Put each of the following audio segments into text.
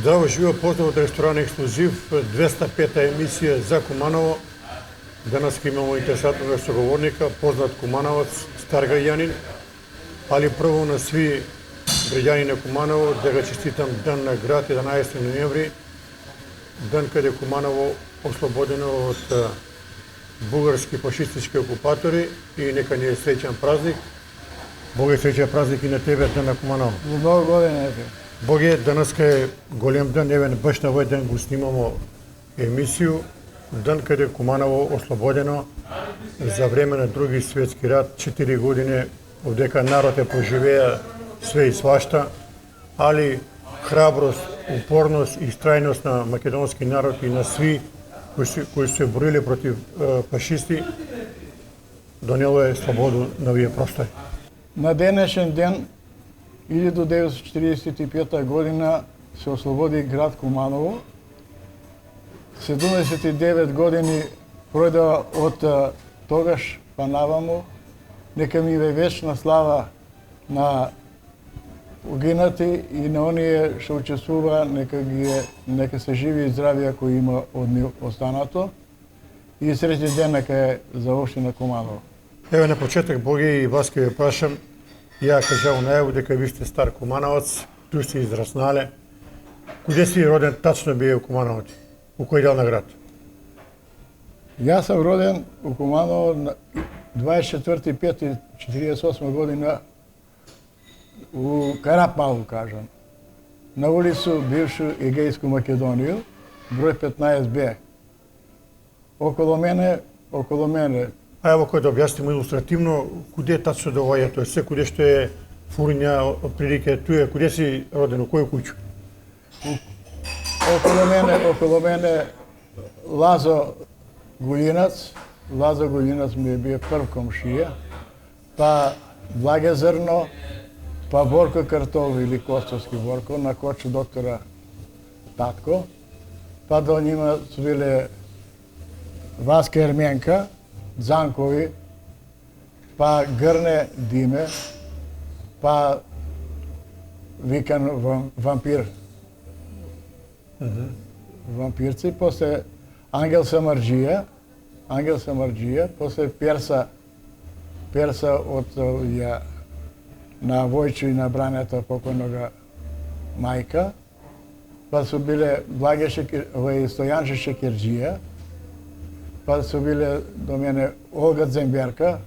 Здраво живо, поздрав од ресторан Ексклузив, 205-та емисија за Куманово. Денес имamo интересантно соговорника, познат кумановец, стар гајанин, али прво на сви граѓани на Куманово да го честитам ден на град 11 ноември, ден каде Куманово ослободено од бугарски фашистички окупатори и нека ни е среќен празник. Боге, среќен празник и на тебе, ден на Куманово. Много години е. Боге, денеска е голем ден, еве баш на овој ден го снимамо емисију, ден каде Куманово ослободено за време на Други светски рат, 4 години, овдека народ е проживеа све и свашта, али храброст, упорност и страјност на македонски народ и на сви кои се борили против фашисти, донело е слободу на овие простори. На денешен ден, 1945 година, се ослободи град Куманово. 79 години пројдоа од тогаш па наваму. Нека ми е вечна слава на угинати и на оние што учествува, нека се живи и здрави ако има од нив останато. И среќен ден нека е за општина Куманово. Еве на почеток, Боги, и вас ке ве прашам, ја кажав најаву дека ви сте стар кумановец, ту сте израснале. Куде си роден тачно бие у Куманово? У кој дел на град? Јас сум роден у Куманово на 24.5.48 година у Карапалу, кажам. На улицу бившу Егејску Македонiju, број 15Б. Около мене, А ево кој да објаснимо илустративно, куде тачно доаѓа тоа се, куде што е фурња, прилike туе, куде си роден, у кој куќу? около мене Лазо Гулинац ми е бие прв комшија, па Благе Зрно, па Борко Картов или Костовски Борко, на Кочу доктора татко, па до нима су биле Васка Ерменка, Занкови, па Грне Диме, па викан вампир. Вампирци, после Ангел Самарџија, после Перса од на Војчо и на Бранета покојнога мајка, па су биле Стојанче Шекерџија, па су биле до мене Олга Земберка,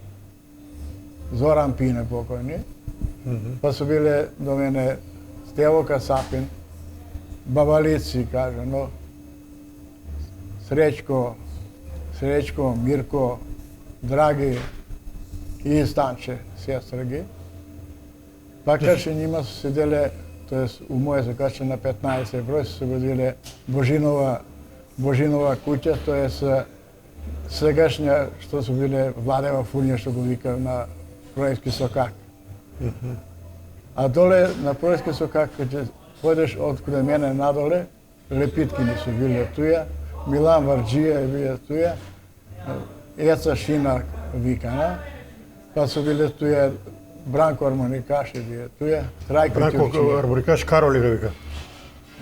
Зоран Пине покојни, па су биле до мене Стево Касапин, Бабалици, кажа, но Среќко, Мирко, Драги и Станче, сестра ги. Па каже нима се седеле, тоест у моје се каже на 15 број се годиле Божинова куќа, тоест сегашња што су биле Владева фурња што го вика на Проевски сокак. А доле на Проевски сокак, каде појдеш од каде мене надоле, Лепиткини су биле туја, Милан Варџија е биле туја, Еца Шина викана, па су биле туја Бранко Армоникаш е биле туја, Трајко Тјурчија. Бранко Армоникаш, Кароли го вика?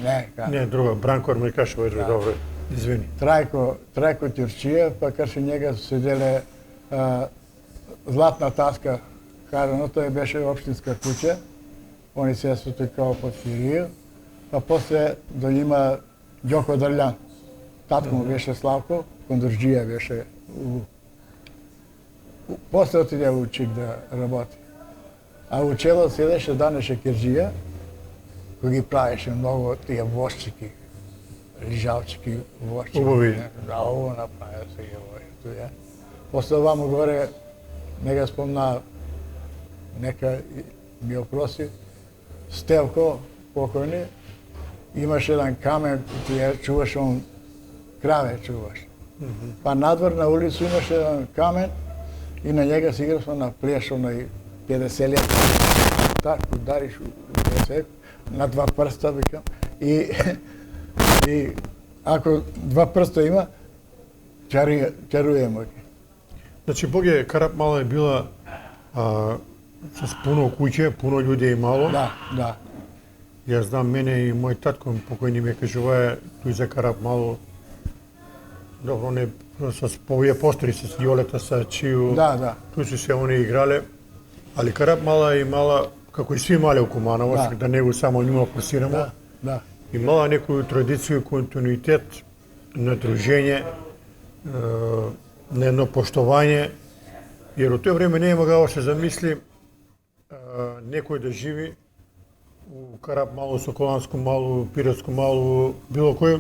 Не, Кароли. Не, друго, Бранко Армоникаш, овој друг, добро, извини. Трајко Тјурчија, па каже njega седеле Златна таска, каже, но тоа беше општинска куќа, они се су као под Фирију, па после до има Ѓоко Дрљан. Татко му беше Славко, Кондурџија беше. После отиде у Чик да работи. А у чело седеше Дане Шекерџија, кој ги правеше многу тие вошчики, лижалчики, вошчики. Убави. Да, ово направи се ги туја. После оваму горе, нека спомна, нека ми опроси, Стевко, покојни, имаше еден камен, тие чуваш он, краве чуваш. Па надвор на улицу имаше еден камен и на njega си играшме на плеш, онај 50 лет. Тако удариш на два прста, викам. И ако два прста има, чаруемо ги. Значи, Боге, Карапмала е била с пуно куќе, пуно луѓе имало. Да. Јас знам, мене и мој татко покојни ми кажуваа тој за карап мало. Добро, не со овие постори с Јолета са чију. Да. Тој се се они играле. Али карап мала имала, како и сви мали у Куманово, да не го само нима форсирamo. Да. Имала некоju традицiju, континуитет на дружење, на едно поштовање, jer u to време не е могало се замисли некој да живи у Карап малу, Соколанско малу, Пиротско малу, било кој,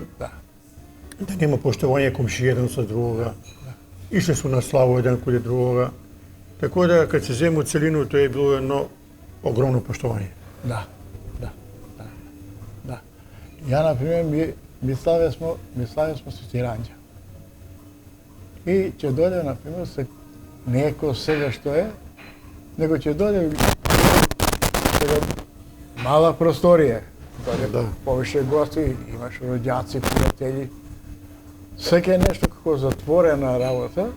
да нема поштовање комши еден со другога. Ише су на славу еден кој другога. Така да, кад се зему целину, тоа е било едно огромно поштовање. Да. Ја, например, миславе смо со Тиранџа. И ќе дојде, например, неко сега што е, него ќе дојде сега мала просторија, дојде повише гости, имаш роѓаци, пријатели, секој нешто како затворена работа,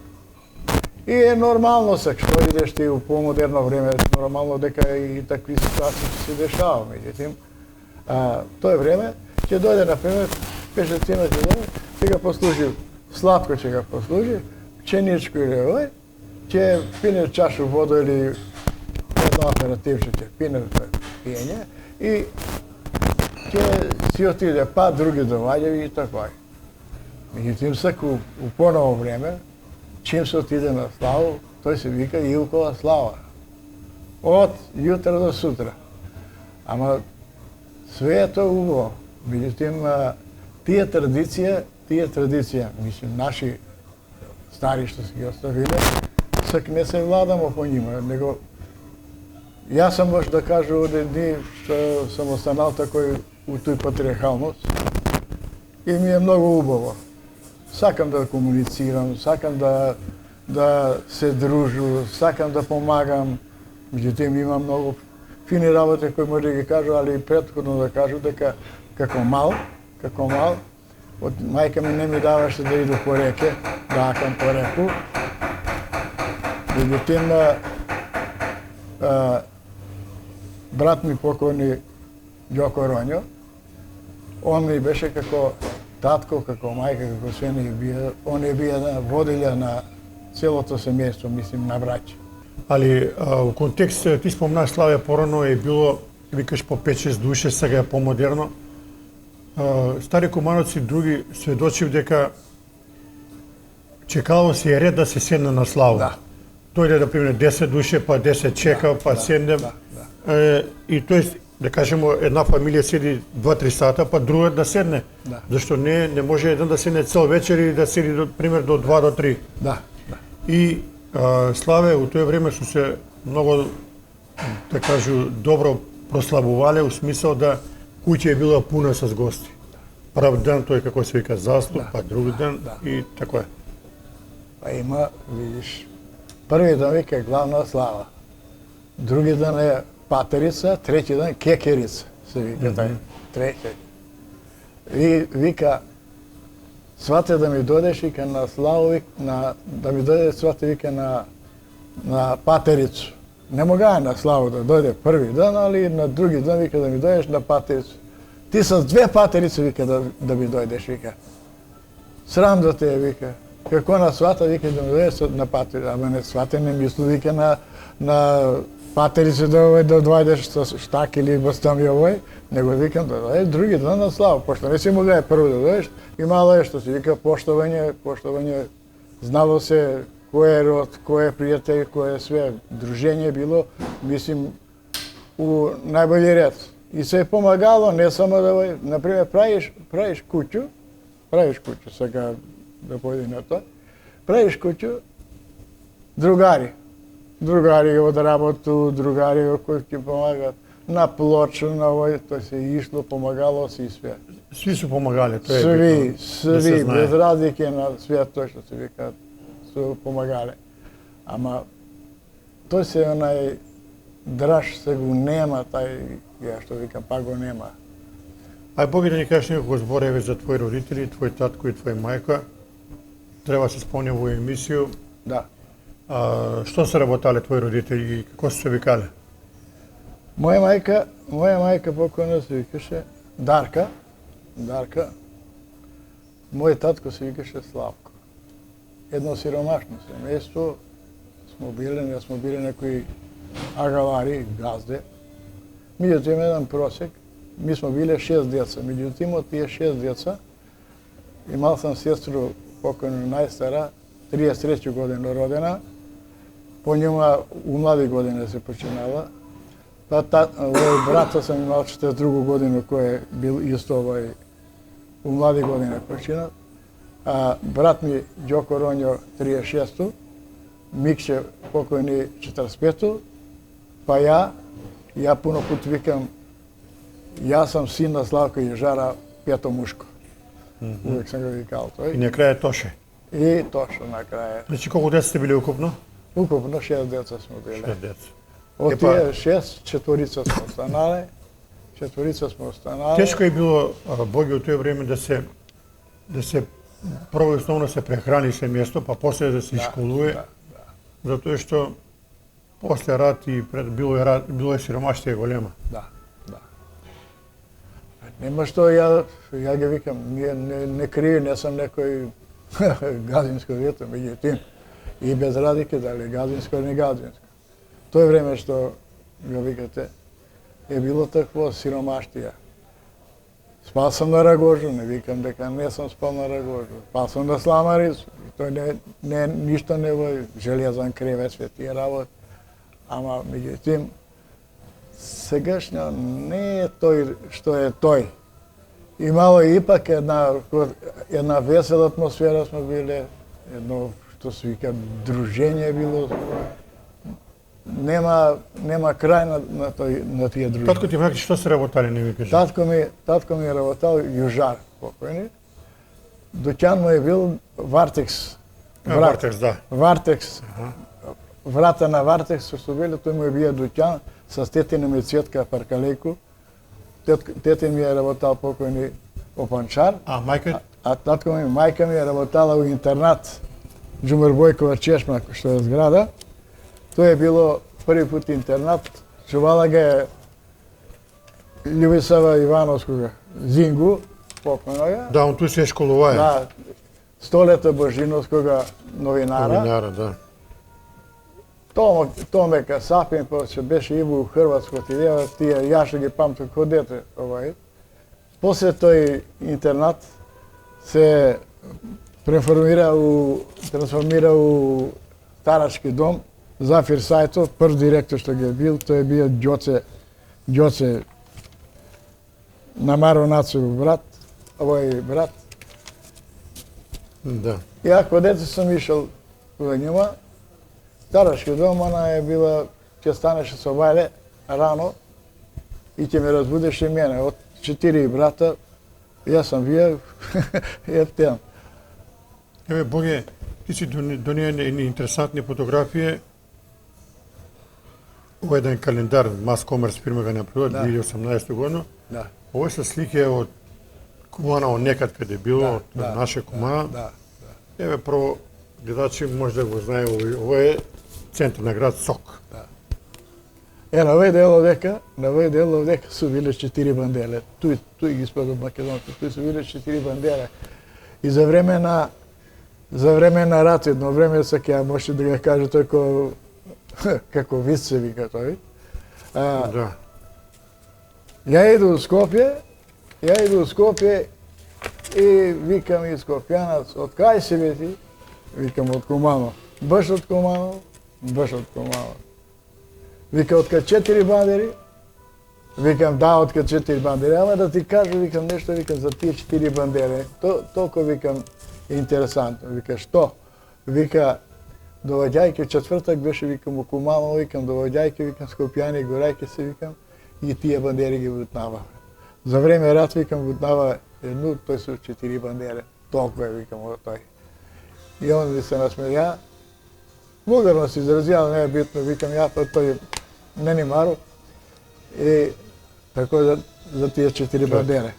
и е нормално се, што идеш ти у помодерно време, нормално дека и такви ситуации се дешава, меѓутоа, тоа време ќе дојде, например, пешецина ќе дојде, ќе го послужи, сладко ќе го послужи, пченичко или овој, ќе пине чашу вода или едно аперативче ќе пине пиење и ќе си отиде, па други доаѓави и така. Меѓутоа, секој у поново време, чим се отиде на славу, тој се вика Илкова слава. Од јутра до сутра. Ама све е тоа убаво. Меѓутоа, тие традиција, мислим, наши стари што се ги оставиле, сак не се владамо по нима, него јас сам може да кажу од едни што сам останал такој у тој патриархалност и ми е многу убаво. Сакам да комуницирам, сакам да се дружу, сакам да помагам, меѓутоа имам многу фини работи кои може да ги кажу, али претходно да кажу дека како мал, од мајка ми не ми даваше да иду по реке, да акам по реку. Меѓутоа, брат ми покойни Ѓоко Роњо, он ми беше како татко, како мајка, како све не бија, он е бија водилја на целото семејство, мислим, на браќа. Али у контекст, ти спомнаш Славе порано е било, викаш по 5-6 души, сега е помодерно. Стари кумановци други сведочив дека чекало си е ред да се седне на славу. Да. Дојде да пример 10 души, па 10 чека, па седне. И тоест, да кажемо, една фамилија седи 2-3 сата, па друга да седне. Зашто не може еден да седне цел вечер и да седи, пример, до 2 до 3. Да. И Славе у тоа време су се многу, да кажу, добро прославувале, у смисол да куќа е била пуна с гости. Прв ден тој како се вика заступ, па друг ден и така е. Па има, видиш, први ден вика главна слава, други ден е патерица, трети ден кекерица, се вика тај, трети. И вика, свате да ми дојдеш, вика на славу, да ми дојде свате, вика на патерицу. Не могае на славу да дојде први ден, али на други ден вика да ми дојдеш на патерицу. Ти с 2 патерици вика да ми дојдеш, вика. Срам да те е, вика. Како на свата вика да ми дојдеш на патерицу, ама не свате не мисли вика на патерици да дојдеш со штак или бастам и овој, него викам да дојдеш други ден на славу, пошто не си могае прво да дојдеш, имало е што се вика поштовање, знало се кој е род, кој е пријател, кој е све, дружење било, мислим, у најбољи ред. И се е помагало, не само да, например, правиш куќу, сега да појде на тоа, правиш куќу, другари од работу, другари кои ти помагат, на плочу, на овој, тоа се ишло, помагало се и све. Сви су помагале, тоа е битно. Сви, без разлike на све тоа што се вика, су помагале. Ама тој се онај драж се го нема, тај, ја што викам, па го нема. Ај Боги да ни кажеш неколку зборови за твои родители, твој татко и твоја мајка. Треба се спомням во емисију. Да. Што се работале твои родители и како се викале? Моја мајка покойна се викаше Дарка. Мој татко се викаше Славко. Едно сиромашно семејство не смо биле некои агалари, газде. Меѓутоа еден просек, ми смо биле 6 деца. Меѓутоа од тие 6 деца имал сам сестру покойна најстара, 33 година родена. По njima u mladi godine se počinala. Pa brata sam imao 42. godinu koji je bil isto u mladi godine počinao. A brat mi Đoko Ronjo 36. Mikše pokojni 45. Pa ja puno put vikam, ja sam sina Slavka Ježara, peto muško. Uvijek sam ga vikao to. И на крај Тоше. I točno na kraju. Значи колку деца сте биле укупно? Ukupno 6 deca smo bili. 6 деца. Od tije 6, četvorica smo станали. Тешко е било Боги од тоа време да се прво и основно се прехрани семејство, па после да се школуе. Затоа што после рат и пред било е сиромаштија голема. Да. Нема што ја ги викам, не крие, не сам некој газинско дете, меѓутоа и без разлike дали газинско или не газинско. Тоа време што го викате е било такво сиромаштија. Спал сам на Рагожу, не викам дека не сам спал на Рагожу. Спал сам на Сламарицу, тој ништо не во железан кревет, све тие работи. Ама меѓутоа сегашно не е тој што е тој. Имало ипак една весела атмосфера сме биле, едно што се вика дружење било. Нема крај на тие дружења. Татко ти мајка што се работали, не ми кажи? Татко ми работал южар покојни. Дуќан му е бил Вартекс. Вартекс, да. Вартекс. Врата на Вартекс што биле, тој му е бија дуќан со тетина ми Цветка Паркалејко. Тете ми е работал покојни Опанчар. А мајка? А мајка ми е работала у интернат Џумер Бојкова Чешма, што е зграда. Тоа е било први пат интернат. Чувала ga je Љубисава Ивановскога, Зингу, покойно ја. Да, он ту се школуваја. Да, Столета Божиновскога новинара. Новинара, да. Томе Касапин, па што беше Иво у Хрватско, тие ја што ги памтам ко дете. После тој интернат се трансформира у старачки дом. Зафир Сајтов, прв директор што ги е бил, тој е бил Ѓоце Намаро Нацов брат, брат. Да. Ја кога дете сум ишол кога нема, старачки дом, она е била, ќе станеше со вајле рано и ќе ме разбудеше мене. Од 4 брата, јас сам вие, ептен. Еве, Боге, ти си доние интересантни фотографии. Ова е еден календар, Mass Commerce фирма го направила, 2018 година. Да. Ова се слики од Куманово некад каде било, од наше Куманово. Еве, прво, гледачи може да го знае, ова е центар на град Сок. На овој дел овдека су биле 4 бандере. Туј ги спадо македонци, туј су биле 4 бандере. И за време на рат, едно време саке, може да го каже тој како виц се вика тој. Да. Ја иду у Скопје и викам и Скопјанац, од кај си бе ти? Викам од Куманово. Баш од Куманово? Вика од кај 4 бандери? Викам да, од кај 4 бандери. Ама да ти кажу, викам нешто, викам за тие 4 бандери. Толку викам интересантно. Вика што? Вика доваѓајќи четвртак беше, викам, у Куманово, викам, доваѓајќи, викам, Скопјани, горајќи се, викам, и тие бандери ги вутнава. За време рат, викам, вутнава едно, тој су 4 бандери. Толку е, викам, од тој. И он ми се насмеја. Вулгарно се изразија, не е битно, викам, ја па тој не ни мару. И тако за тие 4 бандери.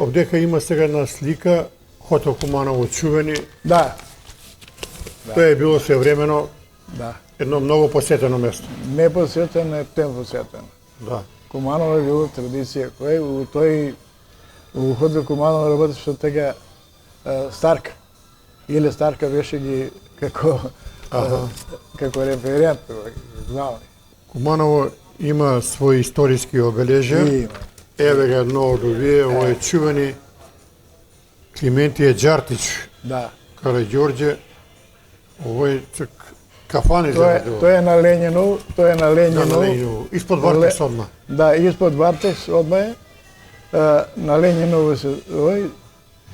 овдека има сега една слика, хотел Куманово чувени. Да, Тоа е било своевремено да. едно многу посетено место. Не посетено, е тем посетено. Да. Куманово е било традиција, кој у тој у хотел Куманово работеше тега Старка. Или Старка беше ги како референт, главни. Куманово има своји историски обележја. Има. Еве ga едно од овие, ово е чувени Климентија Џартич, Да. Караѓорѓе. Ово е кафани за Тоа е на Ленјинов, тоа е на Ленјинов. Испод Вартекс одма. Да, испод Вартекс одма е. На Ленјиново се овој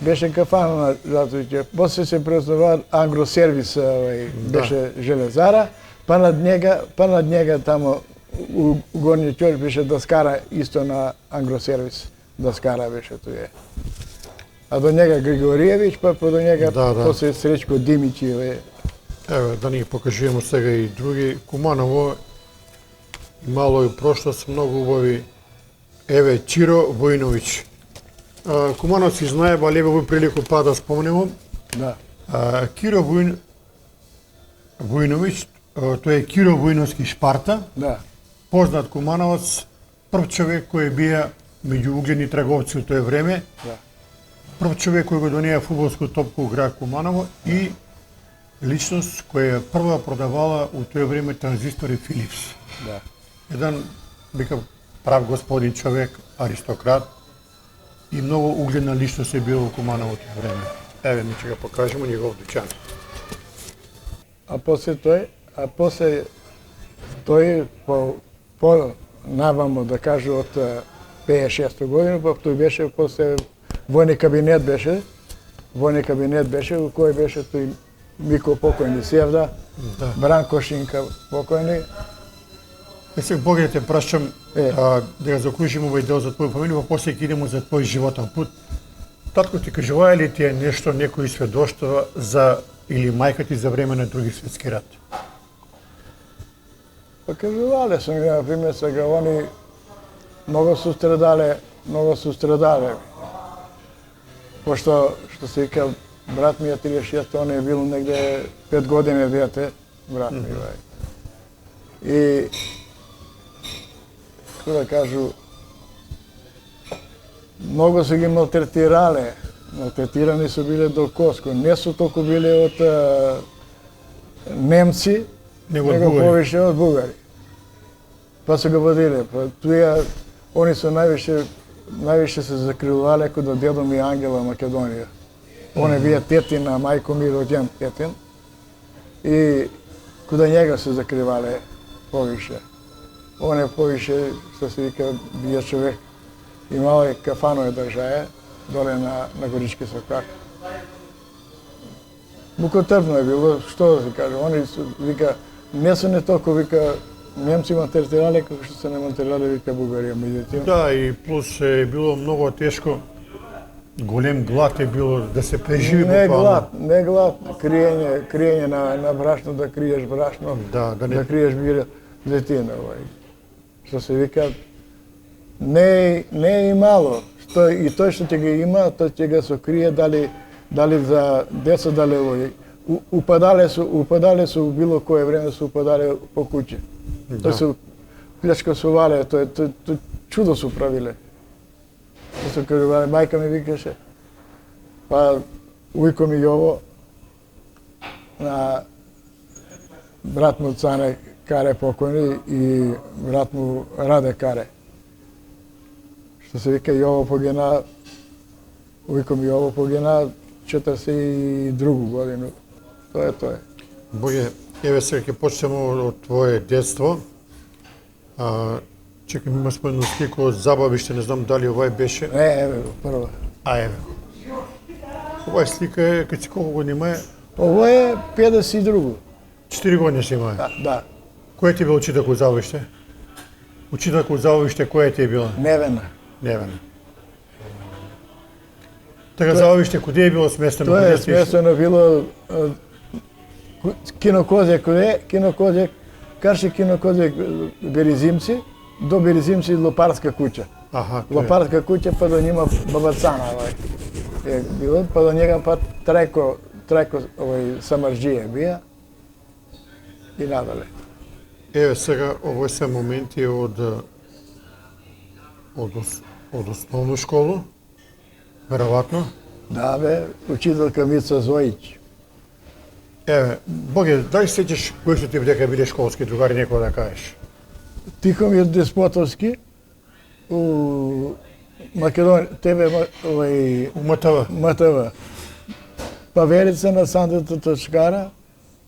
беше кафана на Џартич. После се преоснова Ангросервис, беше железара, па над njega тамо у горниот ќош беше Даскара, исто на Ангросервис. Даскара беше тој. А до njega Григориевиќ, па до njega после Сречко Димиќи. Еве, да ни покажуваме сега и други. Куманово имало и прошлост, многу убави. Еве, Чиро Војновиќ. Кумановци знае, але еве во прилику па да спомнемам. Да. Киро Војновиќ, тој е Киро Војновски Шпарта. Да. Познат кумановац, прв човек кој бија меѓу угледни трговци у тој време. Да. Прв човек кој го донеја фудбалску топку у град Куманово и личност која прва продавала у тој време транзистори Филипс. Да. Еден, бика, прав господин човек, аристократ и многу угледна личност е била у Куманово тој време. Еве, ми ќе го покажеме негов дуќан. А после тој по навамо да кажу од 56 година, па тој беше после војни кабинет беше, во кој беше тој Мико покојни Севда, Да. Бранко Шинка покојни. Сега Боге те прашам да го заклучиме овој дел за твоја фамилија, па после ќе идеме за твој животен пут. Татко ти кажува ли ти е нешто, некои сведоштва за или мајка ти за време на Други светски рат? Па кажувале сум, на пример, сега они многу су страдале. Пошто, што се вика, брат ми е 36, он е бил негде 5 години дете, брат ми. И, како да кажу, многу се ги малтретирале. Малтретирани су биле до коско. Не су толку биле од немци, него повише од бугари. Па се го водиле. Па туја, они се највише се закривале кога дедо ми Ангела Македонија. Они бија тетин, а мајко ми роѓен тетин. И кога njega се закривале повише. Он е повише, што се вика, бија човек. Имало е кафано е држае, доле на Горички Сокак. Мукотрпно е било, што да се каже, они вика, не се не толку, вика, немци малтретирале како што се не малтретирале, вика, Бугарија, меѓутоа. Да, и плюс е било многу тешко. Голем глад е било да се преживи буквално. Не глад, криење на брашно, да криеш брашно, да криеш детина. Што се вика, не е имало. И тој што ќе ги има, тој ќе го сокрие дали за деца, дали овој. Упадале су било кое време су упадале по куќи. Тој се плячкосувале, тој чудо су правиле. Тој се кажувале, мајка ми викаше, па ујко ми Јово, на брат му Цане Каре покојни и брат му Раде Каре. Што се вика Јово погина, ујко ми Јово погина 42 годину. Тоа е. Боге, еве сега ќе почнеме од твое детство. Чекам, има спомену слику од забавиште, не знам дали овај беше. Еве, прва. Еве. Овај слика е, кај си колку години има е? Ово е 52. 4 години си има е? Да. Кој ти бил учител у забавиште? Учителка у забавиште која ти е била? Невена. Така забавиште куде е било сместено? Тоа е сместено било Кино Козјак, Карши Кино Козјак Березимци, до Березимци Лопарска куќа. Аха, тоа е. Лопатка куќа, па до нима баба Цана, е било, па до njega па Трайко Самарџија бија и надале. Еве сега, овој се моменти од основна школа, веројатно. Да, бе, учителка Мица Зоиќ. Еве, Боге, дали се сеќаш кои што ти дека биле школски другари, некој да кажеш? Тихомир Деспотовски, у Македонија, У МТВ. МТВ. Па Верица на Сандата Точкара,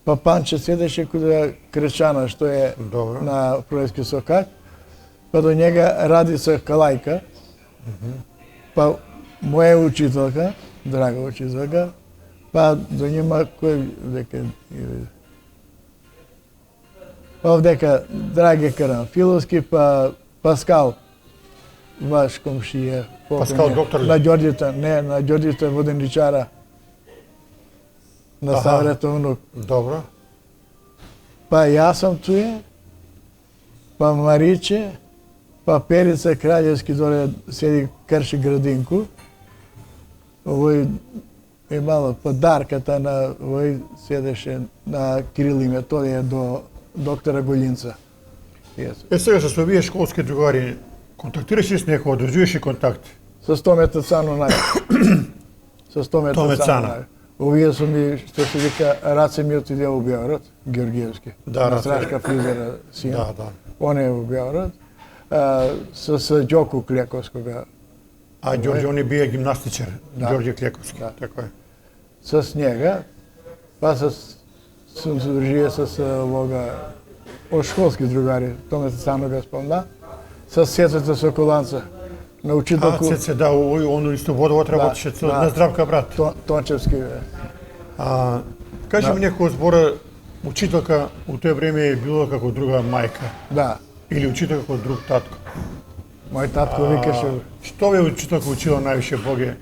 па Панче седеше куда Кречана, што е Добро. на Пројски Сокак, па до njega Радица Калајка, па моја учителка, драга учителка, па до njima кој дека па овдека Драге Карамфиловски, па Паскал, ваш комшија. Паскал доктор ли? На Ѓорѓита, не, на Ѓорѓита Воденичара. На Саврето внук. Добро. Па јас сум туе, па Мариче, па Перица Краљевски доле седи крши градинку. Овој е мало, па Дарката на овој седеше на Кирил и Методија до доктора Голинца. Е сега со овие школски другари, контактираш ли с некој, одржуваш ли контакт? Со Стомета Цано најавно. Со Стомета Томе Цано Цана. најавно. Овие су ми, што се вика, Раце ми отиде у Беород, Георгиевски. Да, на Раце. Страшка фризера син. Да, да. Он е у Беород. Со Ѓоку Клековскога. А Ѓорѓе, он е бија гимнастичар, Да. Ѓорѓе Клековски, Да. така е. С njega, па сум се дружија с овога од школски другари, Томе Цано го спомна, с Сецата Соколанца, на учителку Цеце, да, он исто водовод работеше, да. на Здравка брат. Тончевски. Бе. Кажи ми Да. некој збора, учителка у тоа време е била како друга мајка, Да, или учителка како друг татко. мој татко викаше, Што ве учителка учила највише, Боге?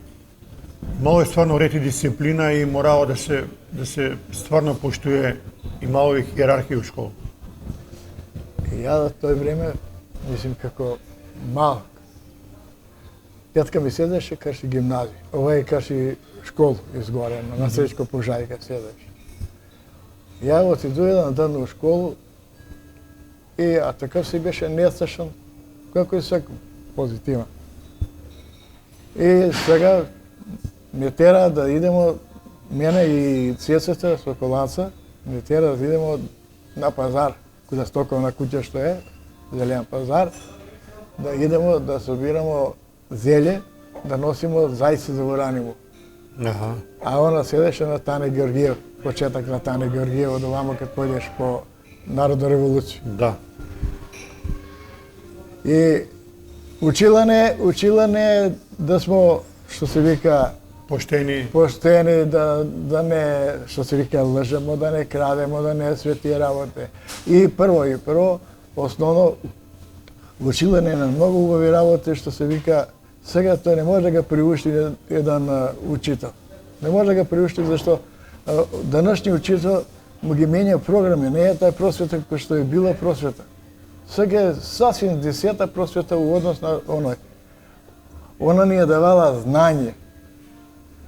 Мало е стварно ред и дисциплина и морало да се стварно поштуе и мало и иерархија у школа. и ја на тој време, мислим како малк, тетка ми седеше каши гимназија, ова е каши школ изгорено, на Сечко Пожајка седеше. Ја отиду еден ден у школу и такав си беше несташен, како и секој позитивен. И сега ме тера да идемо, мене и Цецата Соколанца, ме тера да идемо на пазар, куда стоковна куќа што е, зелен пазар, да идемо да собирамо зеле, да носимо зајци да го ранимо. Аха. А она седеше на Тане Георгиев, почеток на Тане Георгиев, од овамо кад појдеш по Народна револуција. Да. И учила не да смо, што се вика, Поштени. поштени, да не, што се вика, лжемо, да не крадемо, да не свети работи. И прво, основно, учила не на многу убави работи, што се вика, сега тој не може да ga приушти еден учител. Не може да ga приушти, зашто данашни учител му ги менја програми, не е тај просвета кој што е била просвета. Сега е сасвим десета просвета у однос на оној. Она ни е давала знање.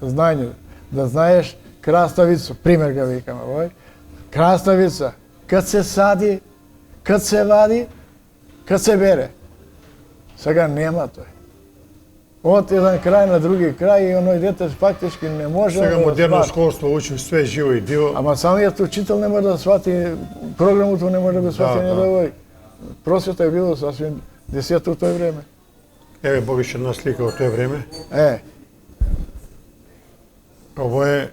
Знање. Да знаеш краставица, пример ga викаме овој. Краставица, кад се сади, кад се вади, кад се бере. Сега нема тој. Од еден крај на други крај и оној дете фактички не може Сега да модерно свати. школство учи све живо и диво. Ама самиот учител не може да свати, програмото не може да го свати Да, ни да. да овој. Просвета е било сасвим десето у тој време. Еве Богиш една слика од тоа време. Ово е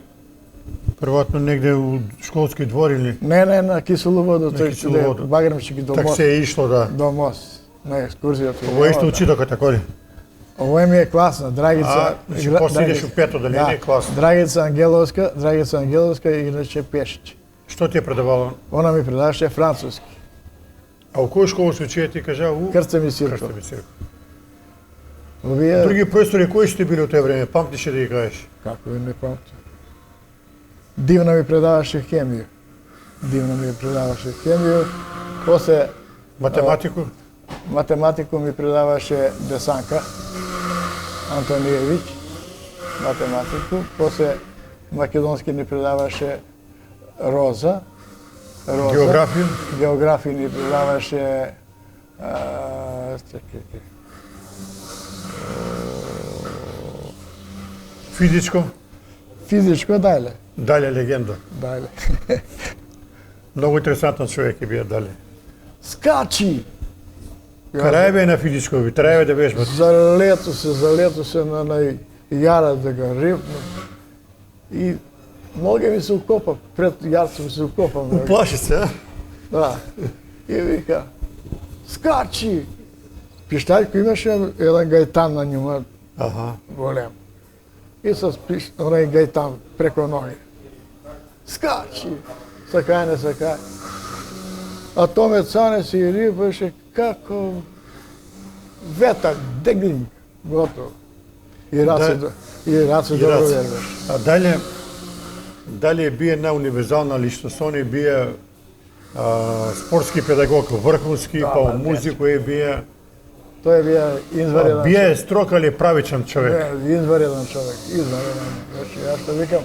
прватно негде у школски двор или Не, на кисело воду, тој кисело воду. баграмчики до так мост. се е ишло, да. До мост. На екскурзијата. Ово е исто учителка, така ли? Овој ми е класна, Драгица. Значи после идеш у пето одделение, класно. Драгица Ангеловска и иначе Пешич. Што ти е предавала? Она ми предаваше француски. А у која школа се учија ти кажа? У Крстев и Сирков. Крстев и Сирков. Овие, Други професори кои сте били у тоа време? Памтиш да ги кажеш? како ви не памтам. Дивна ми предаваше хемија. После Математику? математику ми предаваше Десанка Антониевич, математику, после македонски ни предаваше Роза, Географија? географија ни предаваше Физичко? физичко, дајле. Дале легенда. Дајле. Многу интересантен човек е бија Дале. Скачи! Крај бе на физичко, би треба да беше. Залето се на јара да го рипна. И ноге ми се укопа, пред јарцо ми се укопа. Уплаши се, а? Да. И вика, скачи! Пиштајко имаше еден гајтан на njima, Аха. голем. И с онај гајтан преко ноги. Скачи! Сакај, не сакај. А томе цане си рипаше како ветак, дегнинг, готово. И раце добро вербаш. А дале бие една универзална личност, он бие спортски педагог, врховски, Да, па да, музико бие. Тој бија извареден. Бие строг, али правичен човек. Не, извареден човек, извареден. Значи, јас што викам,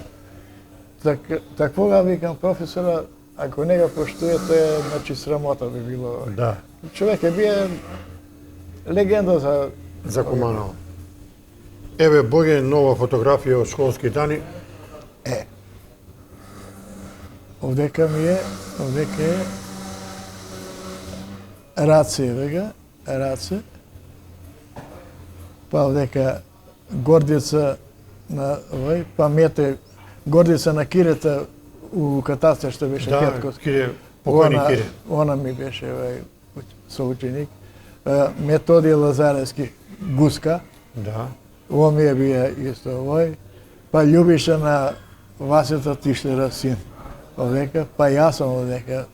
таквога викам професора, ако не го поштуе, тоа е, значи, срамота би било. Да, Човек е бие легенда за Куманово. Еве, Боге, нова фотографија од школски дани. Овдека е Раце, вега, Раце. Па овдека Гордица на овој, па Мете, Гордица на Кирета у катастар што беше Кетко. Кире, покојни Кире. Она ми беше соученик. Методија Лазаревски Гуска, Да. ово ми е бија исто овој. Па Љубиша на Васета Тишлера син овдека, па јас сум овдека,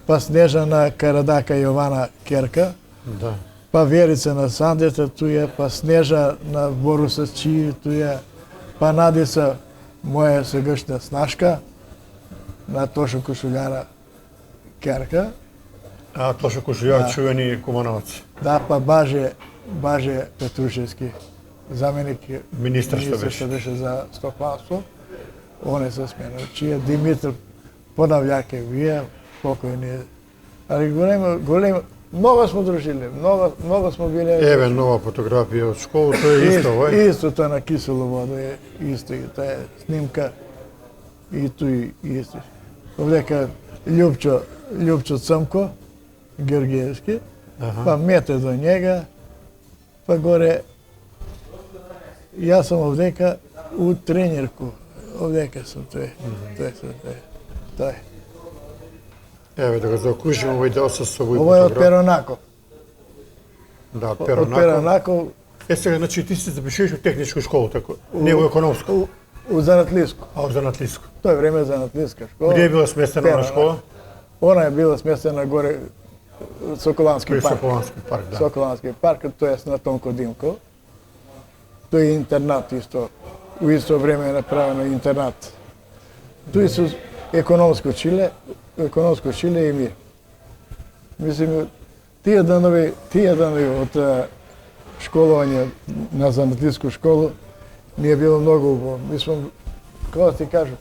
па Снежа на Карадака Јована Керка, Да. па Верица на Сандета туја, па Снежа на Боруса Чији туја, па Надица моја сегашна снашка, на Тошо Кошуљара Керка, А Тошо Кошуљар, чувени Кумановец. да, па Баже Петрушевски, заменик Министар што беше. што беше за стопанство, он е се сменил. Чија Димитар Понављак е вие, покојни. Али голем, много смо дружили, много смо биле. Еве нова фотографија од школа, тоа е исто, овој. Исто тоа на кисело вода е исто и тоа е снимка и тој исто. Овдека Љупчо Цмко Георгиевски, па Мете до njega, па горе јас сум овдека у тренерку. Овдека сум тој. Тоа е. Еве да го заокружиме овој дел со овој Ово е од фотографија. Перонако. Да, Од Перонако. Перонако Сега, значи ти се запишеш во техничку школа, така? Не во економско, у Занатлиско. а во занатлиско. Тоа е време Занатлиска школа. Где е била сместена на школа? Она е била сместена горе Соколански При парк. Соколански парк, да. Соколански парк, тоа е на Тонко Димко. Тој е интернат исто. У исто време е направено интернат. Тој се економско училе и ми. Мислим, тие данови од школување на занатлиску школу ми е било многу убаво. Ми сме, како да ти кажам,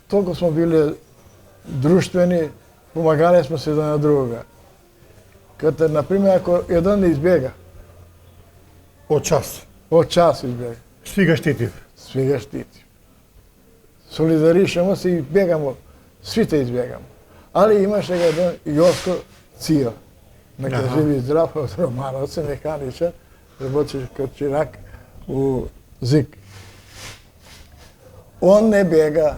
толку сме биле друштвени, помагале сме се еден на другога. Като, например, ако еден не избега, Од час. од час избега, Свига штитив. свега штити. Солидаришемо се и бегамо, свите избегамо. Али имаше еден Јоско Цио, нека Аха. живи здрав од Романовце, механичар, работеше като чирак у ЗИК. Он не бега,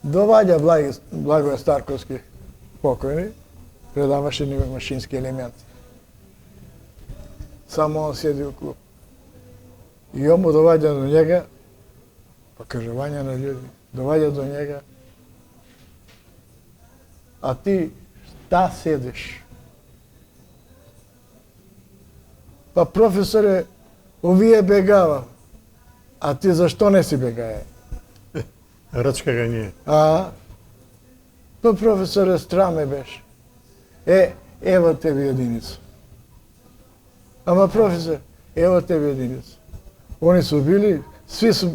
доваѓа Благој Старковски покојни, предаваше ни машински елементи. Само он седи у клуб. И он му доваѓа до njega, покажување на људи, доваѓа до njega, а ти шта седиш? Па професоре, овие бегава, а ти зашто не си бегаја? Рачка ga nije. А? Па професоре, страме беше. Ево тебе единица. Ама професор, ево тебе единица. Они су били, сви су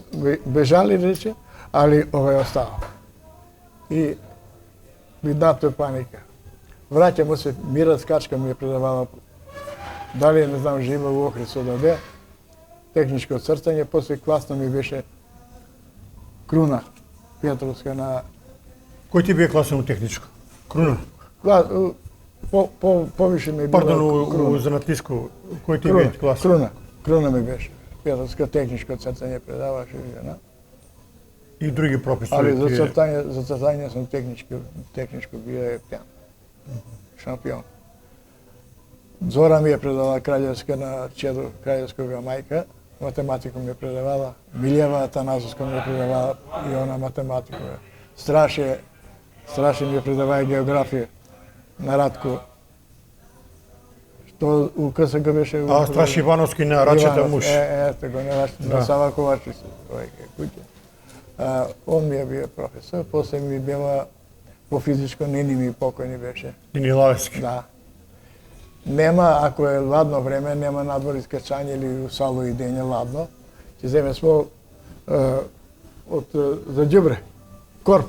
бежали, рече, али овој остава. И виднато е паника. Враќа му се, Мира Скачка ми е предавала, дали не знам, жива у Охрид одаде, техничко цртање, после класна ми беше Круна Петровска на... Кој ти бие класен у техничко? Круна? Повише ми била Пардон, у занатлиско, кој ти бие класен? Круна ми беше. Петровска техничко цртање предаваше жена. И други професори. Али за цртање сум техничко бие пјан. Шампион. Зора ми е предавала Краљевска на Чедо Краљевскога мајка, математику ми е предавала, Милјева Атаназовска ми е предавала и она математику. Страше ми е предавала географија на Радко. Што у КСГ беше... А Страш Ивановски на Рачета муж. Ето го, на Сава Ковачи куќа. Он ми е бил професор, после ми била по физичко, Нини ми покојни беше. Нини Лавески. Да. Нема, ако е ладно време, нема надвор искачање или у сало идење ладно. Ќе земе смо за ѓубре, корп.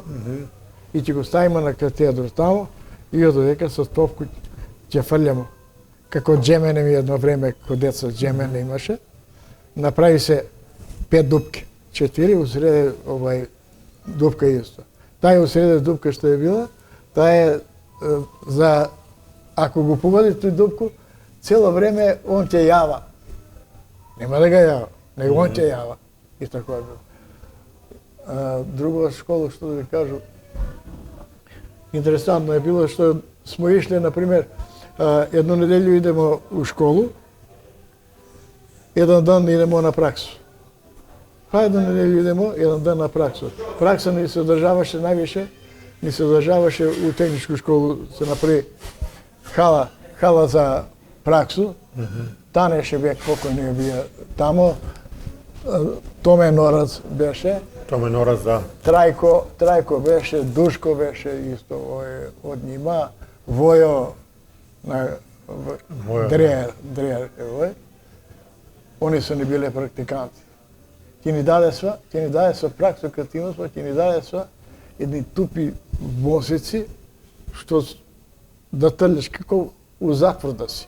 И ќе го ставиме на катедру тамо и од одека со топку ќе фрљамо. Како джемене ми едно време, кога деца джемене имаше, направи се 5 дупки. 4 усреде дупка исто. Таа усреде дупка што е била, таа е за... Ако го погоди тој дупку, цело време он ќе јава. Нема да га јава, него он ќе јава. И така е било. Друга школа, што да ви кажу, интересантно е било што смо ишле, например, едно неделју идемо у школу, еден ден идемо на праксу. Едно неделју идемо, еден ден на праксу. Пракса ни се одржаваше највише, ни се одржаваше у техничку школу, се направи хала за праксу. Тане Шебек покојни бија тамо. Томе Норац беше. Томе Норац, да. Трајко беше, Душко беше исто од нима. Војо Дреер е вој. Они се не биле практиканти. Ќе ни даде сва праксу креативност, ќе ни даде сва едни тупи мозици, што да трљаш како у затвор да си.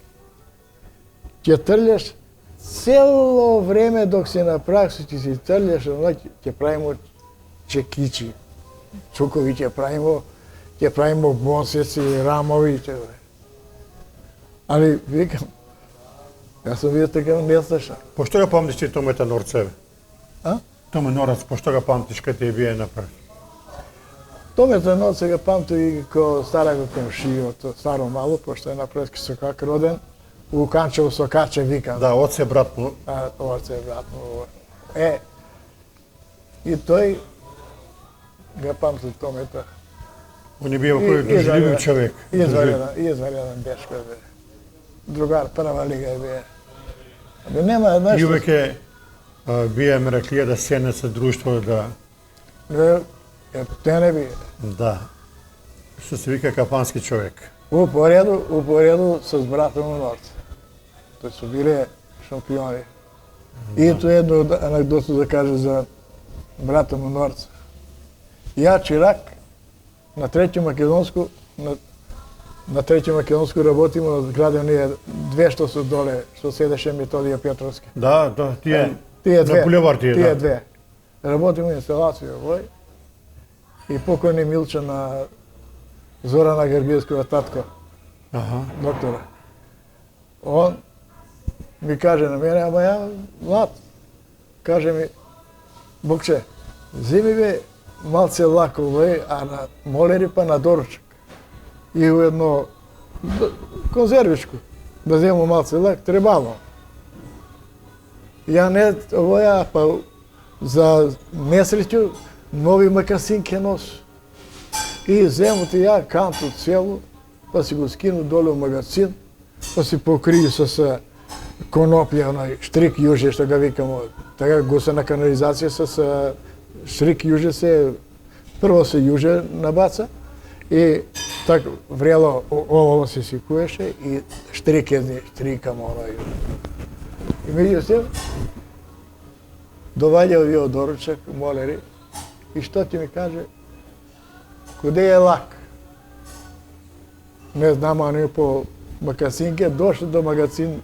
Ќе трљаш цело време док си на праксу, ќе си трљаш, ќе правимо чекичи, цукови ќе правимо мозици, рамови, али викам, јас сум видел така несташна. Пошто го памтиш ти Томета Норцеве? А? Томе Норац, пошто го памтиш кај ти бие направи? Томета Норац го памти и ко стараго комшијот, старо мало, пошто е на предски Сокак роден, у Канчево Сокаче викам. Да, оце брат му. Оце брат му. И тој го памти Томета. Он е бил кој дружелив човек. Изварен дечко бе. Другар, прва лига бе. Абе нема нешто. И увеќе бие ме реклија да седне со друштво да... Те не би. Да. Што се вика капански човек. Упореду с братом у Норц. Тој су биле шампиони. И ето едно анекдоту да каже за братом у Норц. Ја Чирак на Треќо Македонско работиме од граден ние две што се доле, што седеше Методија Петровски. Да, тие на булевар тие, да. Тие две. Работиме инсталација овој и покојни Милча на Зорана Гергиевскова татко, доктора. Он ми каже на мене, ама ја млад, каже ми, Бокче, земи бе малце лако овој, а на молери па на доручак. И у едно конзервичко, да зему малце лак, требало. Ја не овоја, па за несреќу, нови макасин ке носи. И зему ти ја кантот цело, па си го скину доле у магазин, па си покрiju с конопља, онај штрик јуже, што ga викамо, така го се на канализација с штрик јуже се, прво се јуже набаца, И така врело олово се сикуеше и штрикам оној. И меѓутоа доаѓа овие доручак, молери, и што ќе ми каже, куде е лак? Не знам, они по магазинке, дошли до магазин,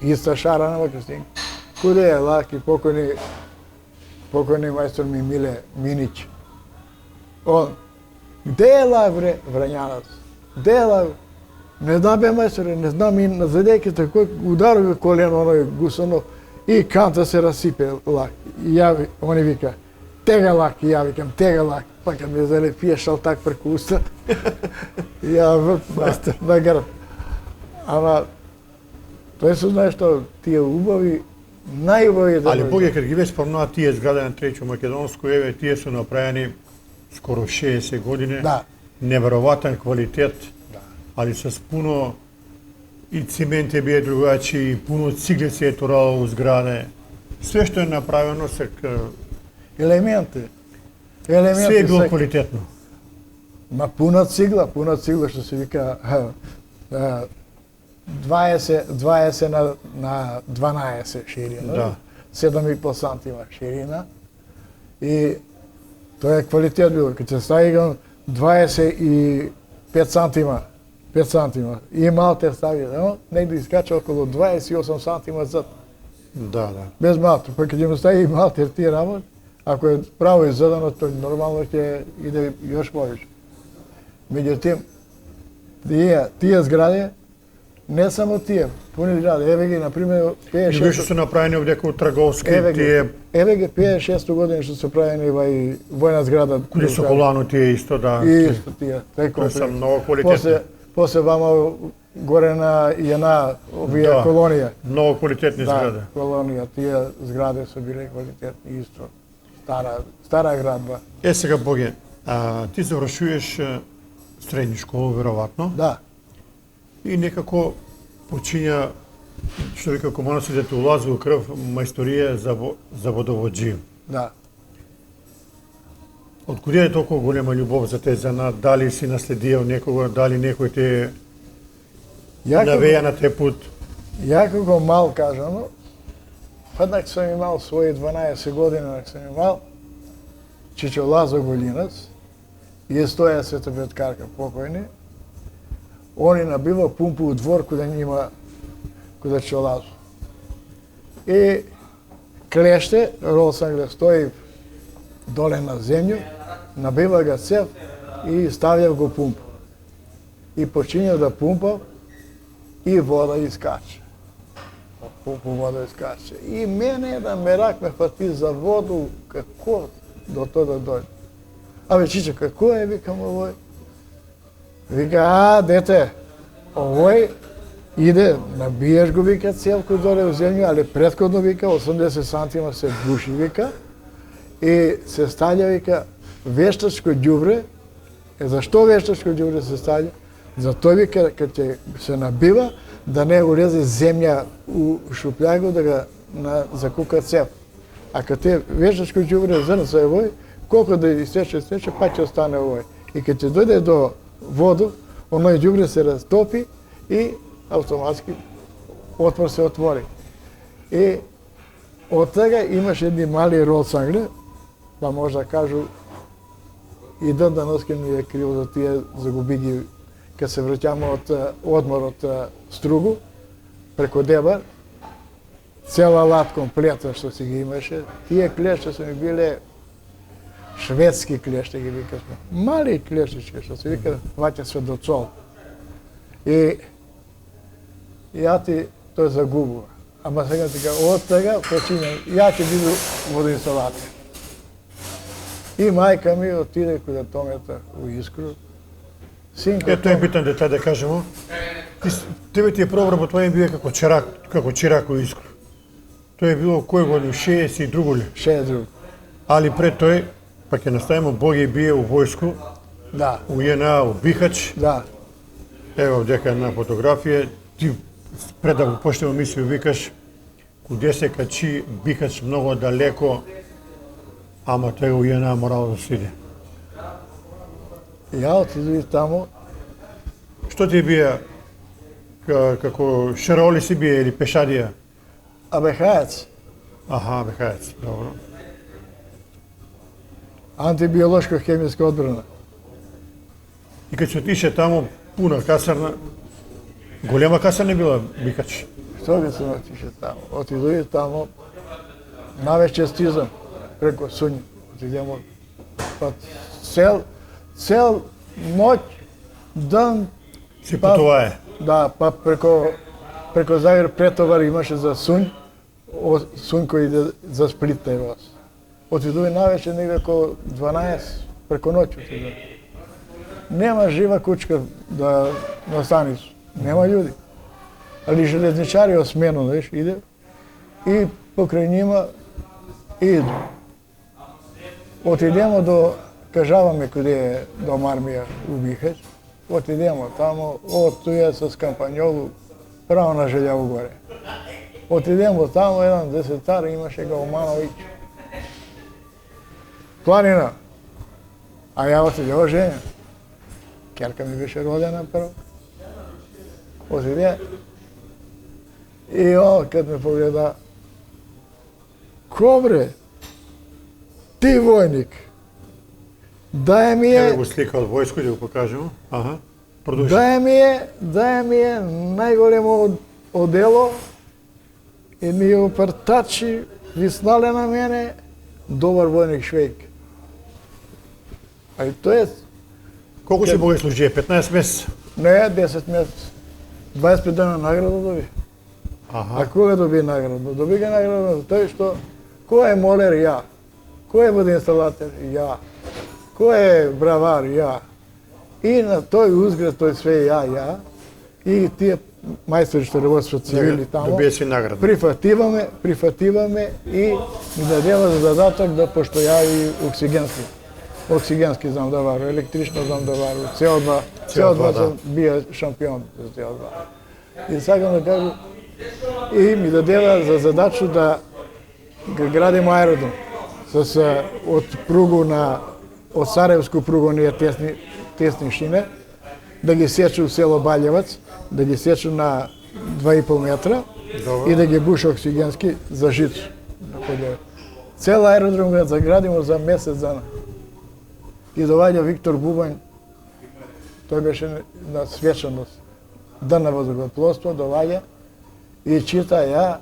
иста шара на магазин. Куде е лак и покойни мајстор ми Миле Минич. Он, где е лак, бре, Врањанец? Где е лак? Не знам, бе, мајсторе, не знам, и на задеките, кој ударови колено, оној Гусанов, и канта се расипе лак. И ја, они вика, тега лак, и ја викам, тега лак. Па kad mi залепие шалтак преку уста, ја врт на грб. Ама, тој се знае што тие убави, најубави да... Али Боге, кога ги ве спомнува тие згради на Треќо Македонско, еве, тие се направени скоро 60 години. Да. Неверојатен квалитет, Да. али с пуно и цимент е бие другачи, и пуно цигли се е турало у зграде. Све што е направено се Елементи. све е било квалитетно. Ма пуна цигла што се вика 20 на 12 ширина, Да. 7,5 сантима ширина. И тоа е квалитет било. Кога се стави 25 сантима, 5 сантима, и Малтер стави, негде искача околу 28 сантима зад. Да, да. Без Малтер. Па кога му стави Малтер тие работи, ако е право иззадано, тој нормално ќе иде још повеќе. Меѓутоа, тие згради, не само тие, пуни згради, еве ги, например, И вие што се направени овдека у Траговски, тие еве ги 56 години што се правени и војна зграда. куди со колано тие исто, да. И исто тие, тај Кои се комплект. многу квалитетни. После вама горе на Јана, овие Да. колонија. Многу квалитетни згради. Да, колонија, тие згради се биле квалитетни исто. Стара градба. Е, сега, Боге, ти завршуваш средни школа, веројатно, Да. и некако почиња, што вика комонација, да те улази у крв мајсторија за водоводжи. Да. Од куде е толку голема љубов за тези занат? Дали си наследијал некога, дали некој те навеја на те пут? Ја како мал кажано, однак сум имал своји 12 години, однак сум имал Чичо Лазо Голинац и Стоја Светопеткарка покојни. Они набива пумпу у двор куда нима, куда Чичо Лазо. И клеште, Ролсангле стои доле на земју, набива га цев и ставја го пумпу. И почиња да пумпа и вода искача. Пумпу вода искача. И мене да мерак ме фати за воду, како до тоа да дојде. Абе, Чичо, како е, викам овој? Вика, дете, овој иде, набиеш го, вика, целку доле у земја, али претходно, вика, 80 сантима се буши, вика, и се ставља, вика, вештачко ѓубре. Зашто вештачко ѓубре се ставља? Затоа, вика, кога ќе се набива, да не улезе земја у шупљаго, да го закука цев. А кога те вештачко ѓубре зрнца е овој, колку да истече, па ќе остане овој. И кога ќе дојде до воду, оној ѓубре се растопи и автоматски отвор се отвори. И од тега имаш едни мали ролсангле, па може да кажу, и ден даноски ми е криво за тие загуби ги, кога се враќаме од одмор од Стругу, преку Дебар, цела лад комплета што си ги имаше, тие клеште се ми биле шведски клеште ги викавме. Мали клештички што се вика, ваќа се до цол. И ја ти тој загубува. Ама сега така, од тега почињам, ја ќе биду водоинсталација. И мајка ми отиде кога Томета у Искру. Синко Ето е битен детај да кажемо. Тебе ти е прообработување бие како чирак у Искру. Тоа е било кој година, 62 ли? 62. Али пред тој, па ќе наставимо, Боги бие у војску, Да, у JNA, у Бихач. да. Ево овдека една фотографија. Ти пред да го почнеме мисију викаш, куде се качи Бихач многу далеко, ама тој у JNA морало да се иде. Ja отиду и таму, Што ти бија како шароли си бија или пешадија? абехаец, Аха, бехаец, добро. антибиолошко-хемијска одбрана. И кога се отише таму, пуна касарна, голема касарна била Бикач. Што би се отише таму? Отиду и таму, навече стизам преко Сунј, отидемо, па цел ноќ, ден, Си патувае. да, па преко Загреб претовар имаше за Сунј, Сунј кој иде за Сплит на вас. Отиду и навече негде околу 12, преко ноќ отиду. Нема жива кучка на станицу, нема људи. Али железничари од смену, знаеш, иде и покрај нима иду. Отидемо до, кажаваме каде е дом армија у Бихач, отидемо тамо, туја с кампањолу, право на Желјаво горе. Отидемо тамо, еден десетар имаше го Омановиќ. Планина. А ја отидео женја. Керка ми беше родена прво. Отиде. И он кад ме погледа, ко бре, ти војник, дај ми Еве е, го слика од војско, ќе го покажемо. Аха. Продолжи. дај ми е најголемо одело и ми ја опартачи, виснале на мене, добар војник Швејк. А и тоа е, Колку си бога служија? 15 месеца? не 10 месец, 25 дена награда доби. Аха. А кога доби награда? Доби ga награда за тој што кој е молер? Ја. Кој е водоинсталатор? Ја. Кој е бравар? Ја. И на тој узград, тој све ја. И тие мајстори што работат со цивили тамо, Добија си награда. прифативаме и ми дадева за задаток да постојави оксигенски знам да вару, електрично знам да вару, CO2 CO2, сам бија шампион за CO2. И сакам да кажу, и ми дадева за задачу да ga gradimo aerodrom od prugu od Sarajevsku prugu nije tesni šine, da gi seču u selo Baljevac, da gi seču na 2,5 metra i da gi buše oksigenski za žicu. Cel aerodrom ga zagradimo za mesec dana. I dovađa Viktor Bubanj, to беше na svečanost Dan na vazduhoplovstvo, dovađa i čita ja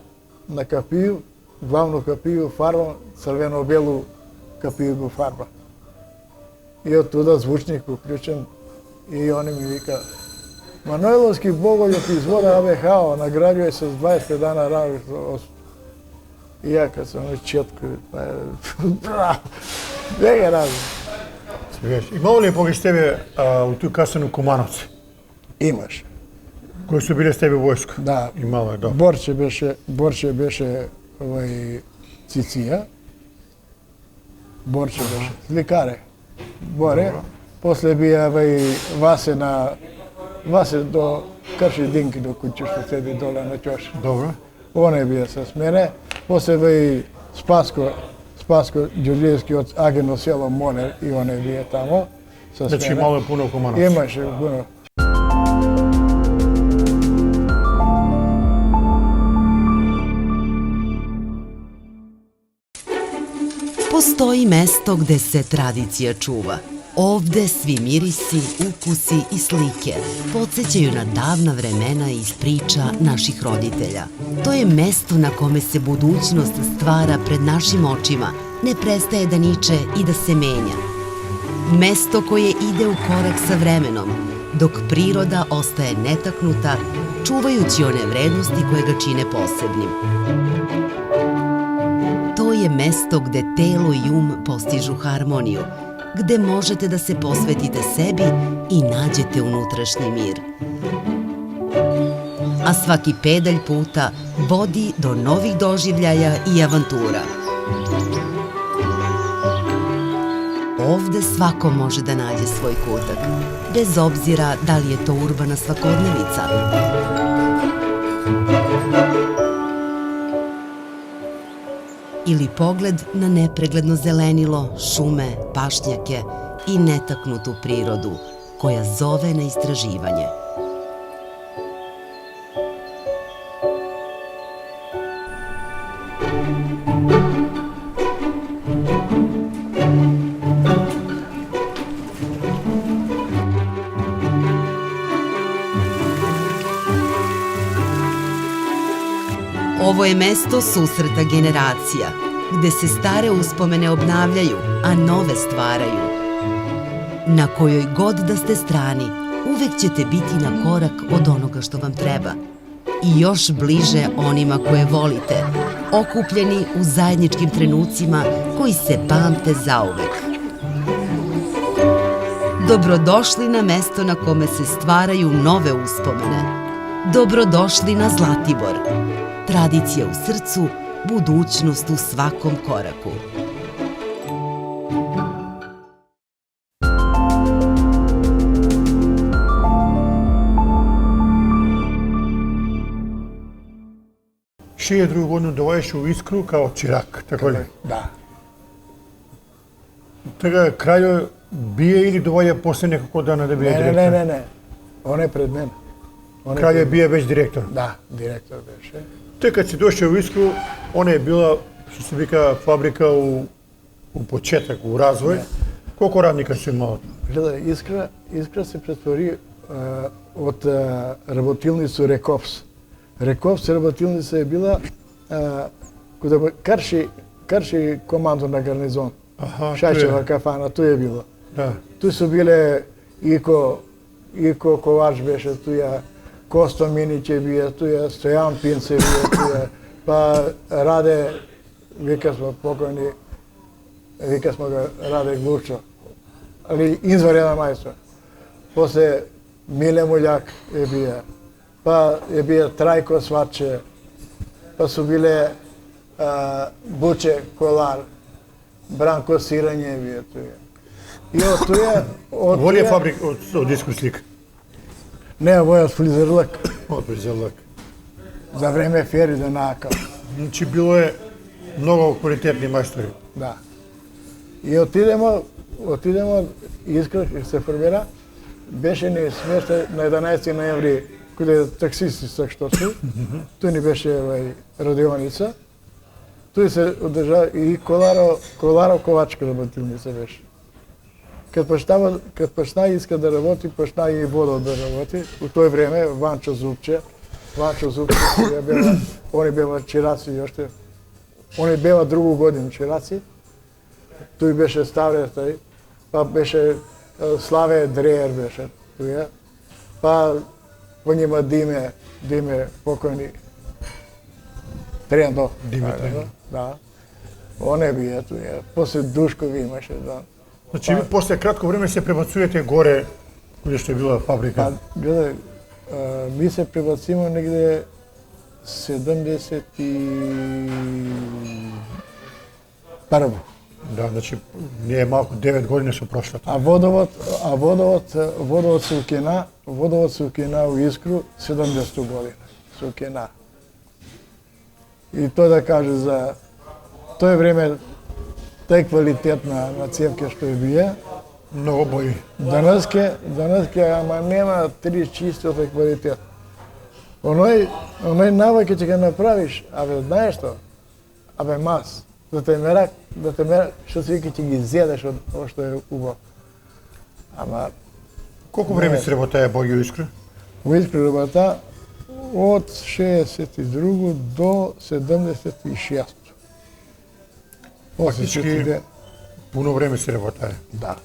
na kapiju, главну капiju фарба, црвено-белу капiju го фарба. И од туда звучник уклучен и они ми вика Манојловски Боголјов извода АБХ награѓuje се с 25 дана работа. И ја кад сам четко, браво, не ги разум. Имало ли покрај тебе у тој касен у Кумановци? Имаш. Кои су биле с тебе војско? Да. Имало е, да. Борче беше Циција. Борче беше. Сликаре. Боре. После бија Васе до Крши Динки до куќа што седи доле на ќош. Добро. Он е бија со мене. После Спаско Ѓурѓиевски од Агено село Монер и он е бија тамо со мене. Значи имало е пуно Кумановци. Имаше пуно. Postoji mesto gde se tradicija čuva. Ovde svi mirisi, ukusi i slike podsjećaju na davna vremena iz priča naših roditelja. To je mesto na kome se budućnost stvara pred našim očima, ne prestaje da niče i da se menja. Mesto koje ide u korak sa vremenom, dok priroda ostaje netaknuta, čuvajući one vrednosti koje ga čine posebnim. To je mesto gde telo i postižu harmoniju, gde možete da se posvetite sebi i nađete unutrašnji mir. A svaki pedalj puta vodi do novih doživljaja i avantura. Ovde svako može da nađe svoj kutak, bez obzira da li je to urbana svakodnevica. Ili pogled na nepregledno zelenilo, šume, pašnjake i netaknutu prirodu koja zove na istraživanje. Ovo je mesto susreta generacija, gde se stare uspomene obnavljaju, a nove stvaraju. Na kojoj god da ste strani, uvek ćete biti na korak od onoga što vam treba. I još bliže onima koje volite, okupljeni u zajedničkim trenucima koji se pamte zauvek. Dobrodošli na mesto na kome se stvaraju nove uspomene. Dobrodošli na Zlatibor. Tradicija u srcu, budućnost u svakom koraku. Šije drugu godinu довајаш у Искру као чирак, така ли? Da. Така краљо бие или доваѓа после некако дана да биде директор? Ne. On je pred mene. Краљо бие веќе директор. Da, direktor беше. Те кад си дошao у Искру, она е била, што се вика, фабрика у почеток, у развој. Колку радника си имала? Гледай, Искра се претвори од работилницу Рековс. Рековс работилница е била кога карши командо на гарнизон. Шајчева кафана, тој е било. Да. Туј су биле Ико Ковач беше туја, Косто Минич е бие туја, Стојан Пинце бие туја, па Раде, вика смо покојни, вика смо го Раде Глучо, али извареден мајстор. После Миле Муљак е бие, па е бие Трајко Сваче, па су биле Буче Колар, Бранко Сирање е бие туја. И од туја... Во ли е фабрика од Искру слика? Не, ово е од Флизерлак, Од Призелак. за време Ферида Накал. Значи било е многу квалитетни мајстори. Да. И отидемо, Искра се формира, беше ни смешта на 11 ноември, каде таксисти што су, тој ни беше радионица, тој се одржа и Коларо Ковачка работилница беше. Кад почна Искра да работи, почна и Водо да работи, у тој време Ванчо Зупче бева, они бева чираци јоште, они бева другу годину чираци, тој беше Ставре тој, па беше Славе Дреер беше туја, па по нима Диме покојни Трендо. Диме Трендо. Да. Он е бие туја, после Душкови имаше, да. Значи, ви после кратко време се пребацувате горе, каде што е била фабрика. Па, гледај, ми се пребациме негде 71. Да, значи, не е малку, 9 години се прошлата. А водовод се укина у Искру 70 година. Се укина. И тој да каже за тој време тај квалитет на цевке што е бие, Многу бои. Данаске, ама нема три чисто тај квалитет. Оној навик ќе го направиш, абе знаеш што? Абе мас, да те мера, што се вика ќе ги зедеш од што е убаво. Ама Колку време се работае боги у Искра? у Искра работа од 62 до 76. Фактички пуно време се работае. Да.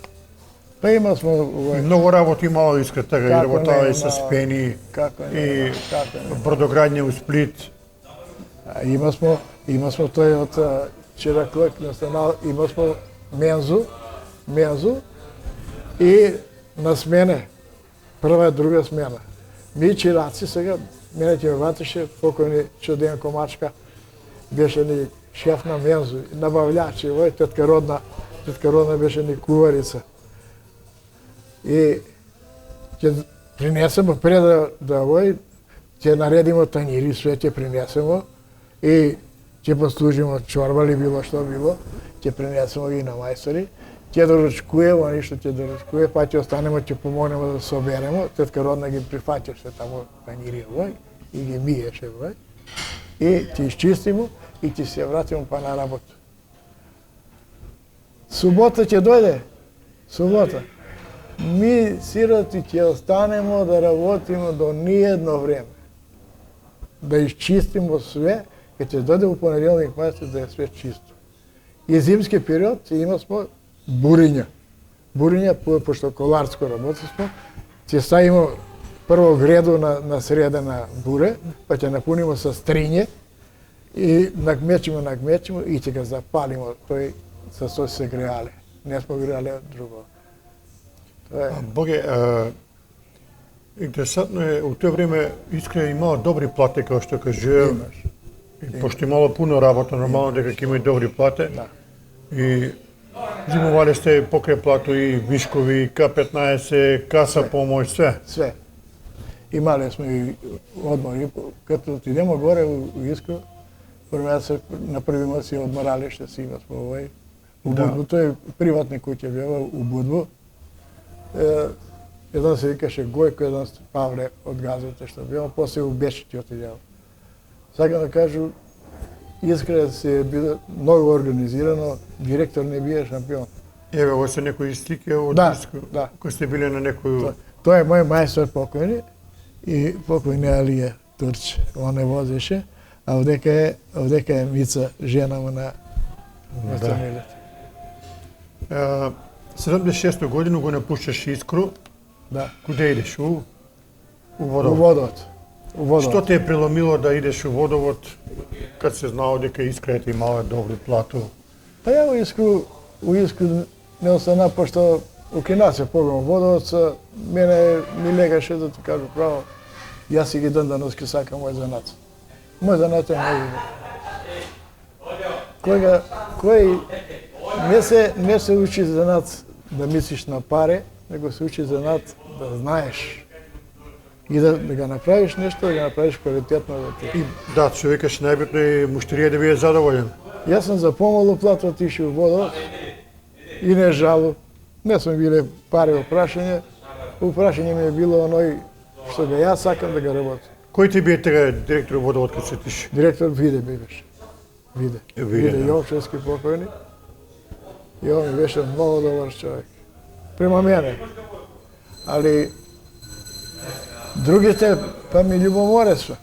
Па има смо Многу работи имало Искра, така и Како работава не, и со Спени, како не, и како не. бродоградње у Сплит. Има смо тој од Чираклак настанал, има смо мензу и на смене, прва и друга смена. Ми чираци сега, мене ќе ме ватеше, покојни Чуден Комачка, беше ни шеф на мензу, набављач, овој тетка родна беше ни куварица. И ќе принесемо пред да овој, ќе наредимо тањири, све ќе принесемо и ќе послужимо чорба или било што било, ќе принесемо ги на мајстори, ќе доручкуе, он ништо ќе доручкуе, па ќе останемо, ќе помогнемо да соберемо. Тетка Родна ги прифаќаше таму панирија овој и ги миеше овој. И ќе изчистимо и ќе се вратимо па на работа. Субота ќе дојде. Субота. Ми сироти ќе останемо да работиме до ниедно време. Да изчистимо све, кога ќе дојде у понеделник месец да е све чисто. И зимски период има смо буриња. Буриња, пошто коларско работимо, ќе ставимо прво гредо на средена буре, па ќе напунимо со стриње и нагмечимо и ќе го запалимо. Тој со тоа се греале. Не смо греале друго. Тоа е. Боге, интересантно е, у тоа време Искра имала добри плати, како што кажува. Имаш. И пошто имало пуно работа, нормално дека ќе има и добри плати. Да. И зимувале сте покрај плато и вишкови, и К-15, каса помош, све. Све. Имале сме и одмори. Като отидемо горе у Искра, на први мас си одморале, ще си има сме овој. У Будву, тој е приватни куќа бева у Будву. Еден се викаше Гојко, еден Павле од газите што бева, после у Бешити отидева. Сакам да кажу, Искра се било многу организирано, директор не бие шампион. Еве, ово се некои слики од Да, Искра, да. кои сте биле на некој... Тој е мој мајстор покојни и покојни Алија Турч. Он не возеше, а овдека е Мица, жена му на Станилите. 76 година го напушташ Искру, Да. куде идеш? У У водовод. водот. У водот. Што те е преломило да идеш у водовод, кад се знао дека Искрата имала добри плато? Па ја у Искру не остана, пошто у кина се погремо водовод, мене ми легаше да ти кажу право, јас си ги дандановски сакам мој занат. Мој занат е мој. Кој не се учи занат да мислиш на паре, него се учи занат да знаеш. И да го направиш нешто, да го направиш квалитетно да ти. И да, човекаш најбитно е муштерија да биде задоволен. Јас сум за помалу плата отиши у водот и не жалу. Не сум биле пари опрашање. Опрашање ми е било оној што ga јас сакам да го работам. Кој ти бие тега директор водовод кад се тиши? Директор Виде беше. Виде. Виде, да. Јовчевски покојни. И он ми беше многу добар човек. Према мене. Али другите па ми љубоморесо.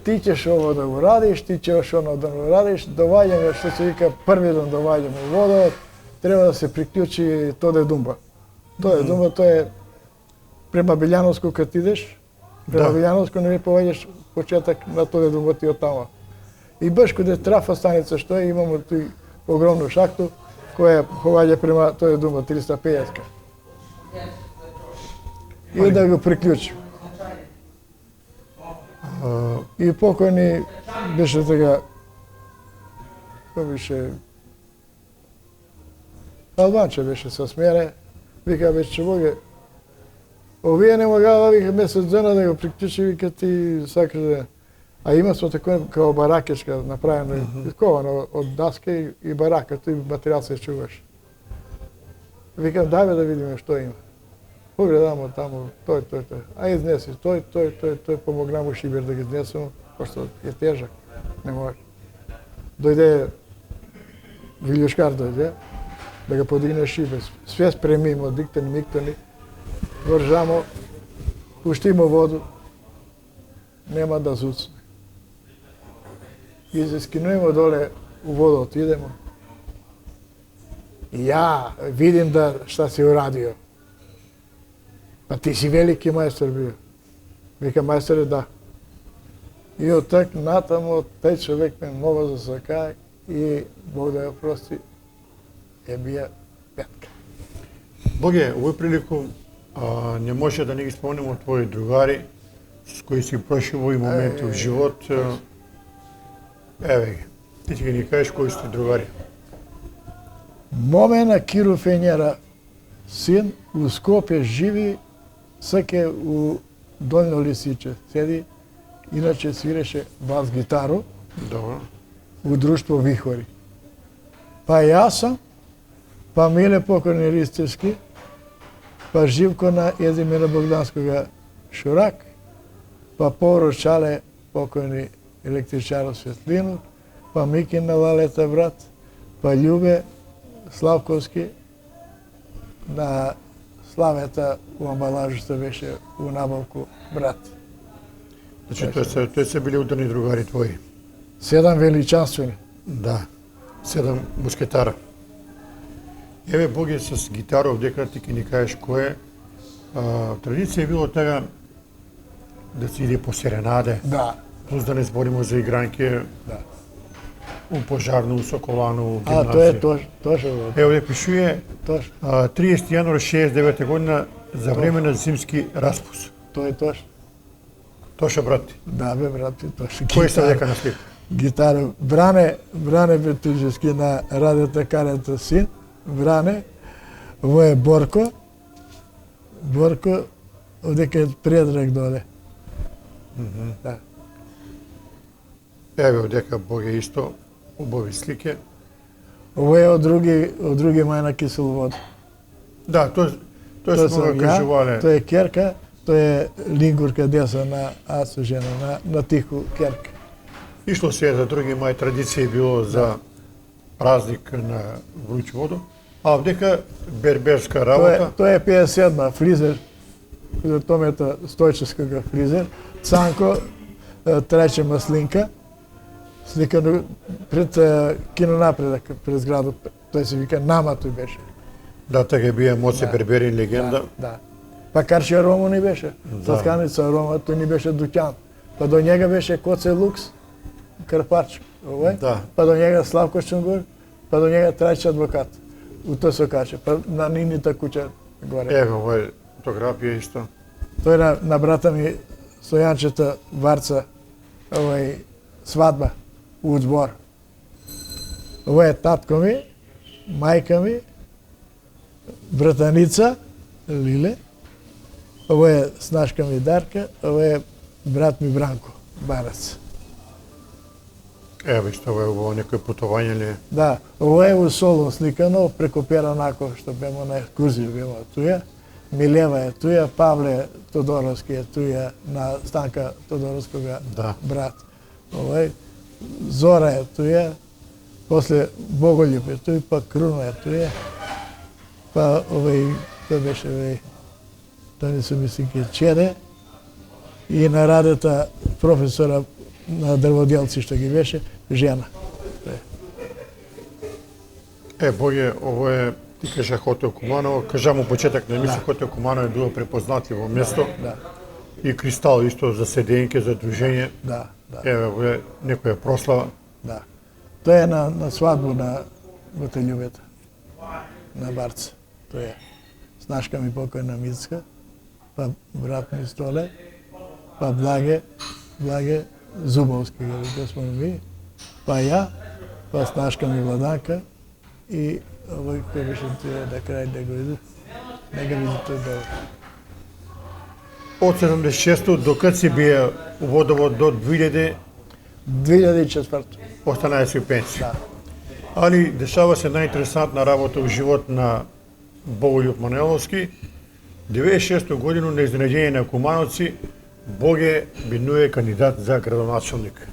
Ти ćeš ovo да го радиш, ти ćeš ono да го радиш, доваѓаме, што се вика, први ден доваѓаме у водот, треба да се приклучи Тоде Думба. Тоде Думба, тоа е према Билјановско кад идеш, према Билјановско не повеѓаш почеток на Тоде Думба ти од тама. И баш каде трафа станица што е, имамо тој огромну шахту, која поваѓа према Тоде Думба 350. И да го приклучим. И покојни беше така, кој беше, Албанче беше со смене, вика беше Боге, овие не могава, вика месец дена да го приклучи, вика ти сакаш да... А има со такова као баракешка направено, ковано од даска и барака, тој материјал се чуваш. Викам, дај да видиме што има. Погледамо таму, тој. А изнеси, тој помогна му шибер да ги изнесемо, пошто е тежак, не може. Дојде Вилјушкар дојде, да го подигне шибер. Све спремимо, диктани, вржамо, пуштимо воду, нема да зуцне. И се скинуемо доле у водот, идемо. И ја видим да шта си урадио. А ти си велики мајстор био. Вика мајсторе, да. И од так натамо, тај човек ме многу засака и Бог да ја прости, е бија петка. Боге, овој прилику не може да не ги спомнемо твои другари с кои си прошли овој моменти во живот. Еве ги, ти ќе ни кажеш кои сте другари. Момена Киро Фењера, син, у Скопје живи, саке у Долно Лисиче седи, иначе свиреше бас гитару Добро. у друштво Вихори. Па јас сам, па Миле покойни Ристевски, па Живко на Едимира Богданскога Шурак, па Поро Чале покойни електричаров Светлинов, па Мики на Лалета брат, па Љубе Славковски на Славета у амбалажу што беше у набавку брат. Значи, тој се били ударни другари твои. 7 величанствени. Да, 7 мускетара. Еве Боге с гитара дека ти ќе ни кажеш кој е. Традиција е било тега да се иде по серенаде, Да, плюс да не збориме за игранке да. у Пожарно, у Соколано, у А, тоа е точно. Ево де пишуе Точно. 30 јануар 69 година за време на зимски распуст. Тоа е точно. Тоша брат ти. Да, бе, брат, точно. Кој се дека на слик? Гитара. Бране Бетужевски на радиото Карата син. Бране. Ово е Борко. Борко, одека е Предраг доле. Да. Еве одека Боге исто убави слике. Ово е од други мајна киселовод. Да, тоа се мога кажувале. Тоа е Керка, тоа е лингурка деса на Ацу жена, на Тиху Керка. Ишло се за други мај традиција било за празник на вруќ водо, а овдека берберска работа. Тоа е 57-ма фризер, Томета Стојчевскога фризер, Цанко, Трајче Маслинка, сликано пред кинонапредак, пред зградот, тој се вика Нама тој беше. Да, така бија Моце Берберин легенда. Да. Па Карче Ромо ни беше, Татканица Рома, тој ни беше дуќан. Па до njega беше Коце Лукс, Карпач, овој. Да. Па до njega Славко Чунгур, па до njega Трајче адвокат. У тој се каче, па на Нинита куќа горе. Еве овој фотографија исто. Тој на брата ми Стојанчета Варца, овој свадба у Збор. Овој е татко ми, мајка ми, братаница Лиле, овој е снашка ми Дарка, овој е брат ми Бранко Барац. Еве што во некој путување ли? Да, овој е у Солун сликано, преку Пера Наков, што бемо на екскурзија бемо туја. Милева е туја, Павле Тодоровски е туја, на Станка Тодоровскога брат. Овој, Зора е туја, после Боголјуб е туј, па Круна е туја, па овој, тој беше овој, тој не се мисли ке Чеде, и на радата професора на дрводелци што ги беше, жена. Боге, ово е, ти кажа хотел Куманово, кажа му почеток на емисија, хотел Куманово е било препознатливо место. Да. И Кристал исто за седењке, за дружење. Да. Еве, ово е некоја прослава. Да. Тоа е на свадбу на Готелјубета, на Барца. Тоа е снашка ми покојна Мицка, па брат ми Столе, па Благе Зубовски, да сме ми, па ја, па снашка ми Владанка и овој кој беше тоа да крај да го иде, не го види тој долу. Од 76 до кад си бија у водовод до 2004. Остана си пенсија. Да. Али дешава се најинтересантна работа у живот на Боголјуб Манеловски. 96 годину на изненадење на Кумановци, Боге бинуе кандидат за градоначалник.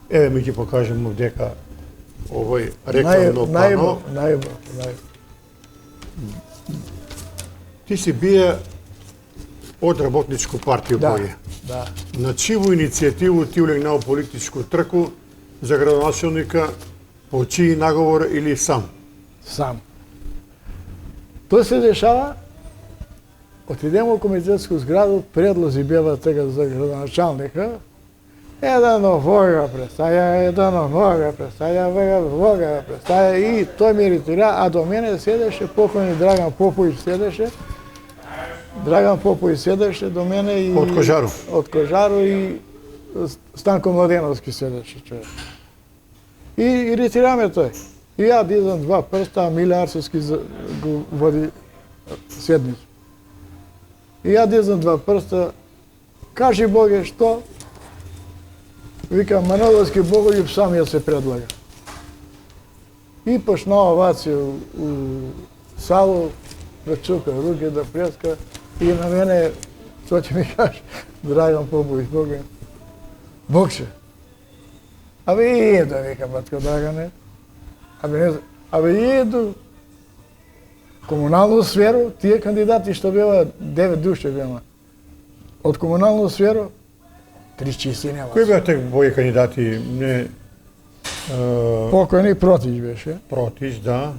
Еве ми ќе покажем овдека овој рекламно пано. Најубаво. Ти си бија од Работничко партија Боге. Да. На чиву иницијативу ти улегнал политичку трку за градоначалника, по чии наговор или сам? Сам. Тоа се дешава, отидемо у комитетску зграду, предлози бева тега за градоначалника, еден овога представја, и тој ми ретира, а до мене седеше покојни Драган Поповиќ седеше до мене и Од Кожару. Од Кожару и Станко Младеновски седеше човек. И ретираме тој. И ја дизам 2 прста, а Миле Арсовски го води седницу. И ја дизам 2 прста, кажи Боге што? Вика, Маноловски Боголјуб сам ја се предлага. И почна овација у салу, да чука руке, да плеска. И на мене, што ќе ми каже, Драган Поповиќ, Бокше. Абе еду, вика батко Драгане. Абе еду комуналну сферу, тие кандидати што беа 9 души беа. Од комуналну сферу 34 Кои беа тие бои кандидати? Не покојни Протич беше. Протич, да.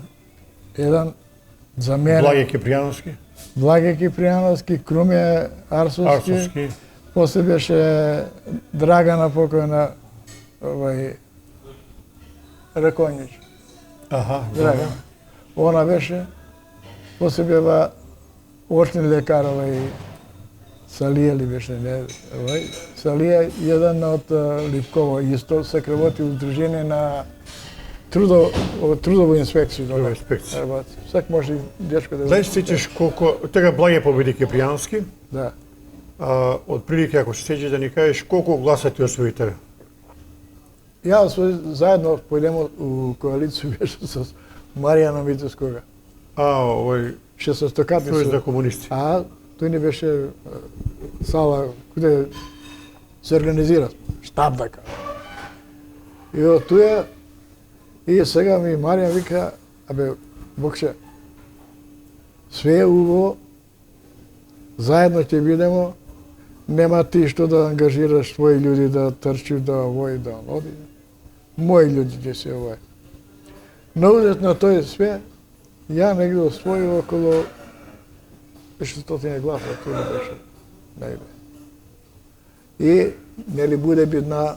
Еден за мене Благе Кипријановски. Благе Кипријановски, Круме Арсовски. После беше Драгана покојна Раконјич. Аха, Драгана. Она беше. После беа очни лекар Салија ли беше, не, Салија еден од Ливково, исто се работи у Дружение на трудово инспекција. Трудова инспекција. Сак може дечко да... Дали се сеќаш колку, тега Благе победи Кипријановски, Да. од прилike ако се сеќаш да ни кажеш колку гласа ти освои тега? Ја заедно појдемо у коалиција беше со Маријана Митевскога. Овој Шестостокатни Сојуз на комунисти. Тој не беше сала каде се организира штаб да кажа. И од туја и сега ми Марија вика, абе Бокше, све е убаво, заедно ќе бидемо, нема ти што да ангажираш твои луѓе да трчи да овој да оноди. Мои луѓе ќе се овој. На удет на тој све, ја негде освоив около 600 гласа, тој не беше негде. И нели буде бидна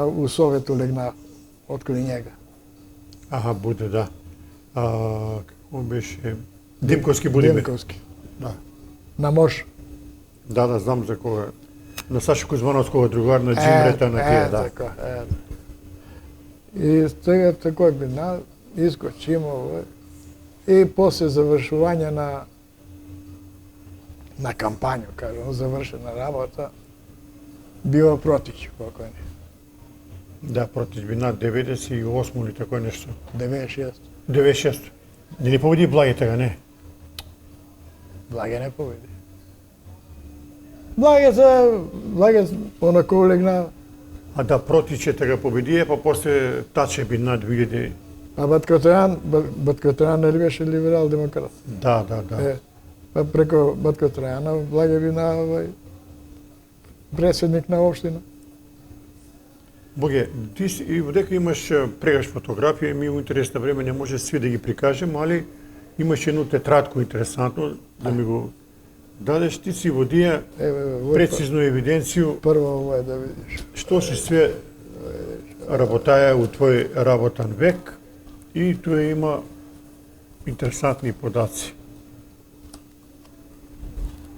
у Совету легна отколи njega. Аха, буде, да. Како беше? Димковски буде. Димковски. Да. На Мош. Да, знам за кога. На Сашо Кузмановского другар на Джимрета на тие, да. Така, И сега такој бидна, искочимо и после завршување на кампању, кажам, завршена работа, бива Протич покојни. Да, Протич би над 98 или такое нешто. 96. 96. Не ни победи Благе тега, не? Благе не победи. Благе онако легна. Да, Протич е тега победие, па после Таче би над 2000. А Батко Тројан нели беше либерал-демократ? Да. Па преко Батко Тројана Благе би на председник на општина. Боге, ти и дека имаш прегаш фотографија, ми у интересно време не може сви да ги прикажем, али имаш едно тетрадко интересантно да ми го дадеш. Ти си водија прецизно евиденцију. Прво да видиш. Што си све работаја у твој работен век и туе има интересантни подаци.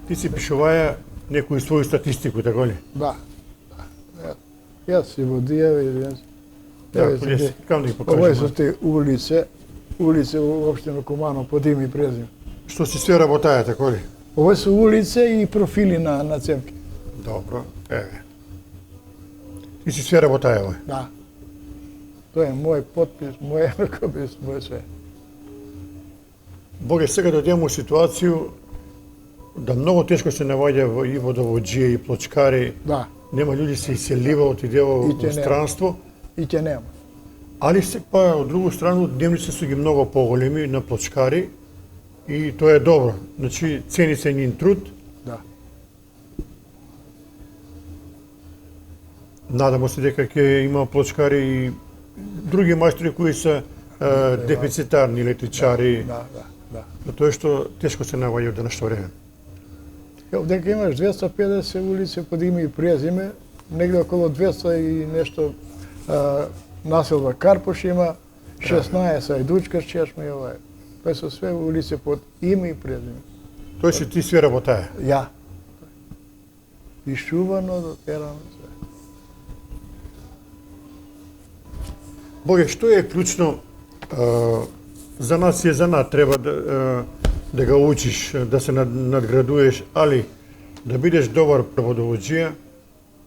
Ти си пишуваја некој своју статистику, така ли? Да. Јас си водија евиденција. Да, кам да ги покажем. Овој со те улице у општина Куманово под име и презиме. Што си све работаја, така ли? Овој се улице и профили на цевки. Добро, еве. Ти си све работаја, овој? Да. Тоа е мој подпис, мој рукопис, мој све. Боге, сега дојдемо у ситуацију да многу тешко се наоѓа и водовоџија и плочкари. Да. Нема луѓе се иселива, отидева во странство. И ќе нема. Али сек па, од друга страна, дневници се ги многу поголеми на плочкари и тоа е добро. Значи, цени се нин труд. Да. Надамо се дека ќе има плочкари и други мајстори кои се дефицитарни електричари. Да. Тоа што тешко се наоѓа во денешно време. Дека имаш 250 улици под име и презиме, негде околу 200 и нешто населба Карпуш има, 16 Ајдучка, Чешма и овај. Тоа се све улици под име и презиме. Тој си ти све работаја? Ја. Ишувано до терано све. Боге, што е клучно за нас е занат, треба да го учиш, да се надградуеш, али да бидеш добар преводовоđија,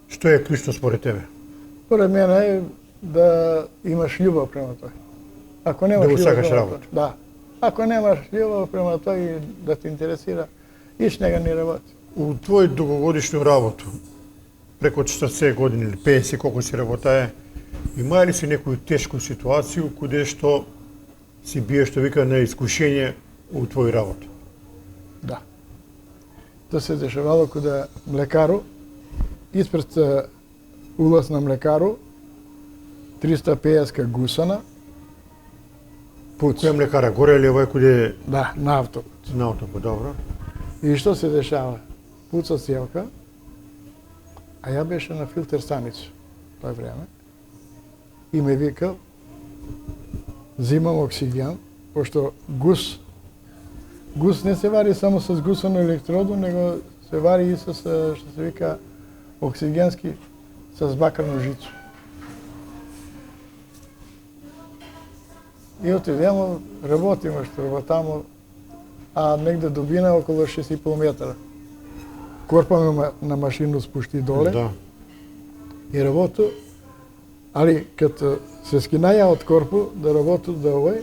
што е клучно според тебе? Според мене е да имаш љубов према тој. Ако немаш Да го љубов сакаш према работа. тоа, да. Ако немаш љубов према тоа и да те интересира, иш нега не работи. У твој дугогодишну работу, преку 40 години или 50, колку си работае, има ли си некоја тешку ситуација каде што си бие што вика на искушење у твој работа? Да. Тоа се дешавало кога млекару, испред улаз на млекару, 350 гусана, пуц. Која млекара горе или овај каде Да, на автопут. на автопот, добро? И што се дешава? Пуца сјелка, а ја беше на филтер станицу тој време. И ме викал, зимам оксиген, пошто гус не се вари само с гусено електроду, него се вари и с, што се вика, оксигенски, с бакарну жицу. И отидемо, работиме што работамо, а негде дубина околу 6,5 метра. Корпаме на машину спушти доле Да. и работу, али като се скинаја од корпу да работу да овој,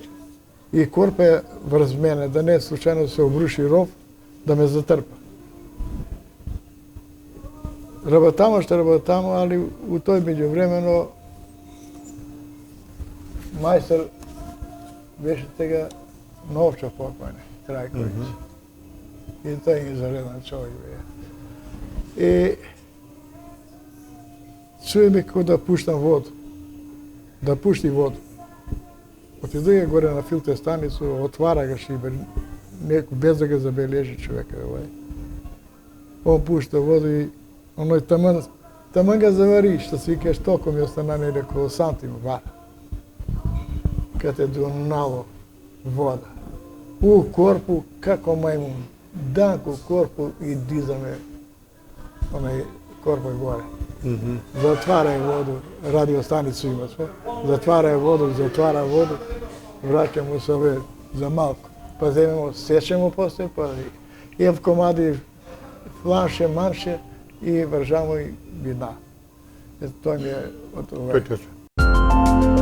и корп е врз мене, да не случајно се обруши ров, да ме затрпа. Работамо што работамо, али у тој меѓувремено мајстор беше тега Новчов покојне, Трајковиќ. И тој изреден човек бе. И чуеме како да пуштам воду. Да пушти воду. Отидоја горе на филтер станицу, отвара ga шибер, неко без да ga забележи човека овај. Он пушта воду и оној таман ga завари, што се вика штоко ми остана негде околу сантим вара. Каде донало вода. У корпу, како мајмун, данко корпу и дизаме онај корпој горе. Затварај воду, радиостаницу има сме, затварај затвара воду, враќамо се ове за малку. Па земемо, сечемо после, па и в комади фланше, манше и вржамо и вина. Тоа ми е од ова. Тој точно.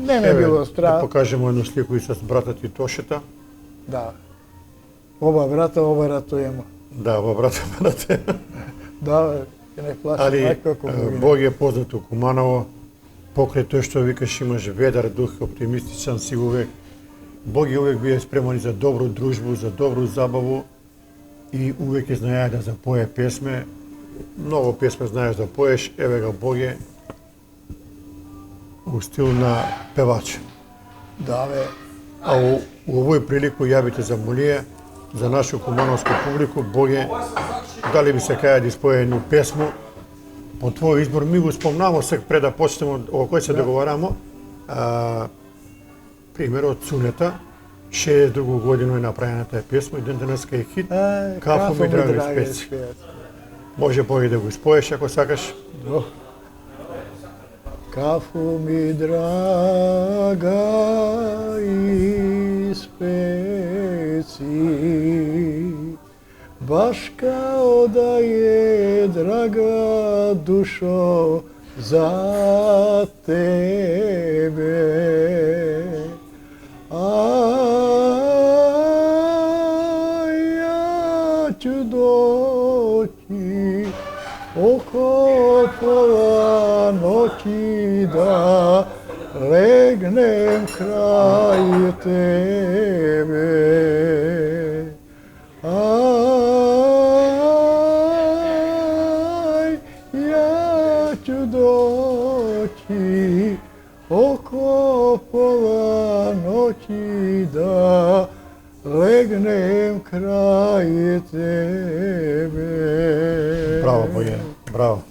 Не ме било Да страх. покажемо едно слику и с братот и Тошета. Да. Оба брата, оба ратуемо. Да, во брате. Да, бе, ќе не плаши Али мајка ако му Бог е познат у Куманово, покрај тој што викаш имаш ведар дух, оптимистичен си увек. Бог е увек бие спреман и за добру дружбу, за добру забаву и увек е знаеа да запое песме. Многу песме знаеш да поеш, еве ga Бог е у стил на певач. Да, бе. А у овој прилику ја би те замолија за нашу кумановску публику, Боге, дали би се каја да испое едну песму по твој избор. Ми го спомнамо сега пред да почнеме о кој се договарамо. Примерот Цунета, 62 година е направена таа песма и ден денеска е хит. Кафу ми драги спец. Може Боги да го испоеш ако сакаш. Кафу ми драга и специ, баш као да е драга душо за тебе. Ја ću doći oko pola noći da legnem kraj tebe. Ja ću doći oko pola noći da legnem kraj tebe. Браво, Боје, браво.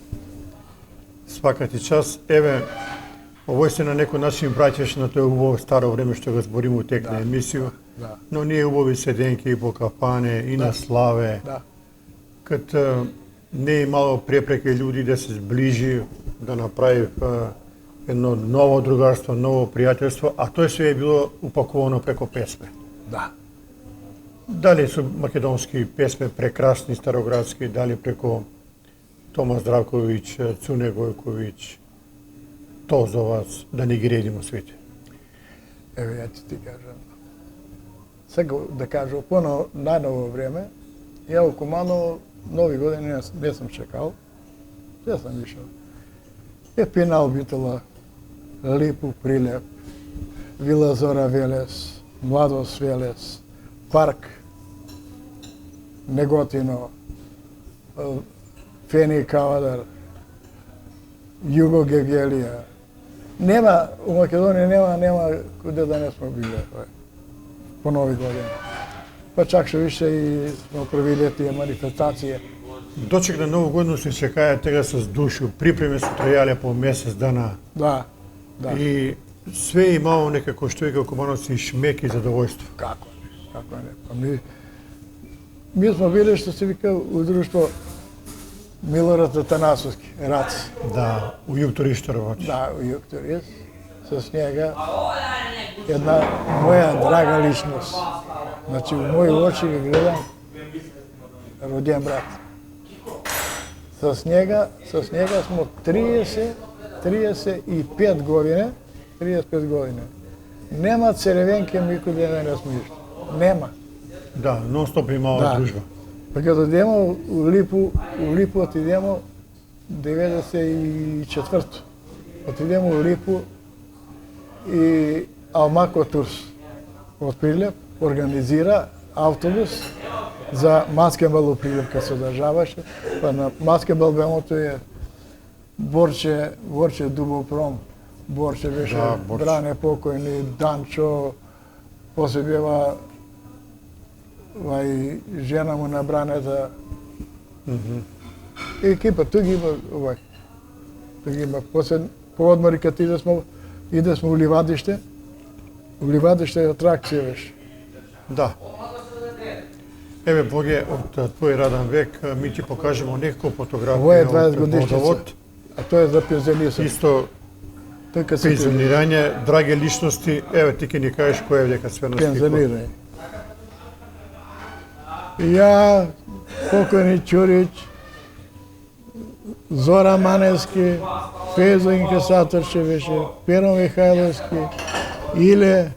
Свака ти час. Еве, овој се на некој начин праќаш на тоа убаво старо време што го збориме у тек на емисију. Да. Но ние убави седенки и по кафане и на славе. Да. Кад не е имало препреки луѓи да се сближи, да направи едно ново другарство, ново пријателство, а тоа све е било упакувано преко песме. Да. Дали со македонски песме прекрасни староградски, дали преко Тома Здравковиќ, Цуне Гојковиќ, Тозовац, да не ги редимо сите. Еве, ја ќе ти кажам. Сега да кажам, по најново време, ја у Куманово Нови години не сум чекал, не сум ишao. Е Пинал Битола, Липу Прилеп, Вила Зора Велес, Младост Велес, Парк Неготино, Фени Кавадар, Југо Гегелија. Нема, у Македонија нема куде да не сме биле по Нови години. Па чак што више и сме правиле тие манифестации. Дочек на Ново годину се чекаја тега с душу, припреме се трајале по месец дана. Да, да. И све имало некако што вика Кумановци и шмек и задоволство. Како не? Па ми сме биле што се вика у друштво Милорад Атанасовски, Рац. Да, у Јуктор Ишторовач. Да, у Јуктор с njega една моја драга личност. Значи, у мои очи ги гледам роден брат. С njega смо 35 години, Нема церевенке никоде не сме ишли. Нема. Да, нон-стоп имала дружба. Па кога одидемо у Липу отидемо 94-то. Отидемо у Липу и Алмако Турс од Прилеп организира автобус за Маскенбал у Прилеп кога се одржаваше. Па на Маскенбал бемото е Борче Дубопром, Борче беше Бране покојни, Данчо, после бева жена му на Бранета. И екипа, тук има овај. Тук има. После по одмори кад иде сме у Ливадиште. У Ливадиште е атракција беше. Да. Еве, Боге, од твој радан век, ми ти покажемо неколку фотографија. Ово е 20 годишница, а тоа е за пензионисот. Исто пензионирање, драги личности, еве ти ќе ни кажеш кој е дека све настикува. Пензионирање. Ја, покојни Чурич, Зора Маневски, Фезо Инкасаторче беше, Перо Михајловски, Иле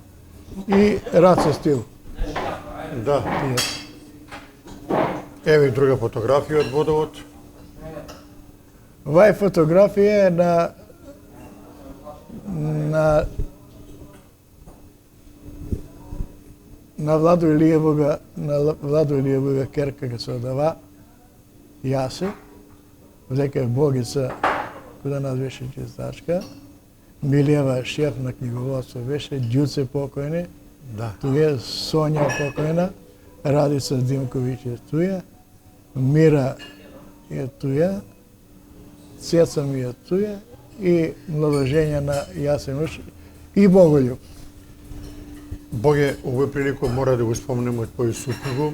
и Раце Стил. Да. Еве и друга фотографија од водовод. Оваа фотографија е на Владо Илиевога керка кога се одава Јасе, дека е Богица, кога нас беше чистачка, Милиева шеф на книговодство беше, Ѓуце покојни, Да. тука е Сонја покојна, Радица Димковиќ е туја, Mira je tuja, Ceca mi je tuja i mladoženjena Jasenović i Bogoljub. Боге, овој прилику мора да го спомнеме твоју супругу,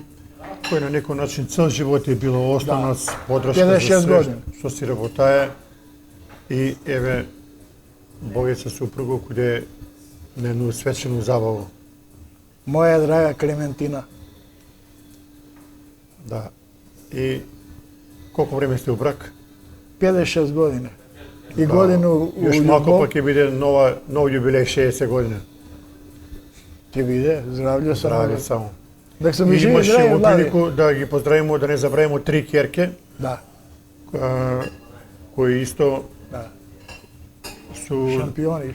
кој на некој начин цел живот е било останац, подршка за 56 све години. што си работае и еве Богица супругу кој на едну свечену забаву. Moja draga Klementina. Да. И колку време сте у брак? 56 години. И годину у Још малку љубов. па ќе биде нов јубилеј 60 години. Ќе биде, здравје само. Здравје само. Дак сум и И живи, имаше здрави, во млади. прилику да ги поздравиме, да не забравиме 3 ќерке, Да, кои исто да. су Шампиони.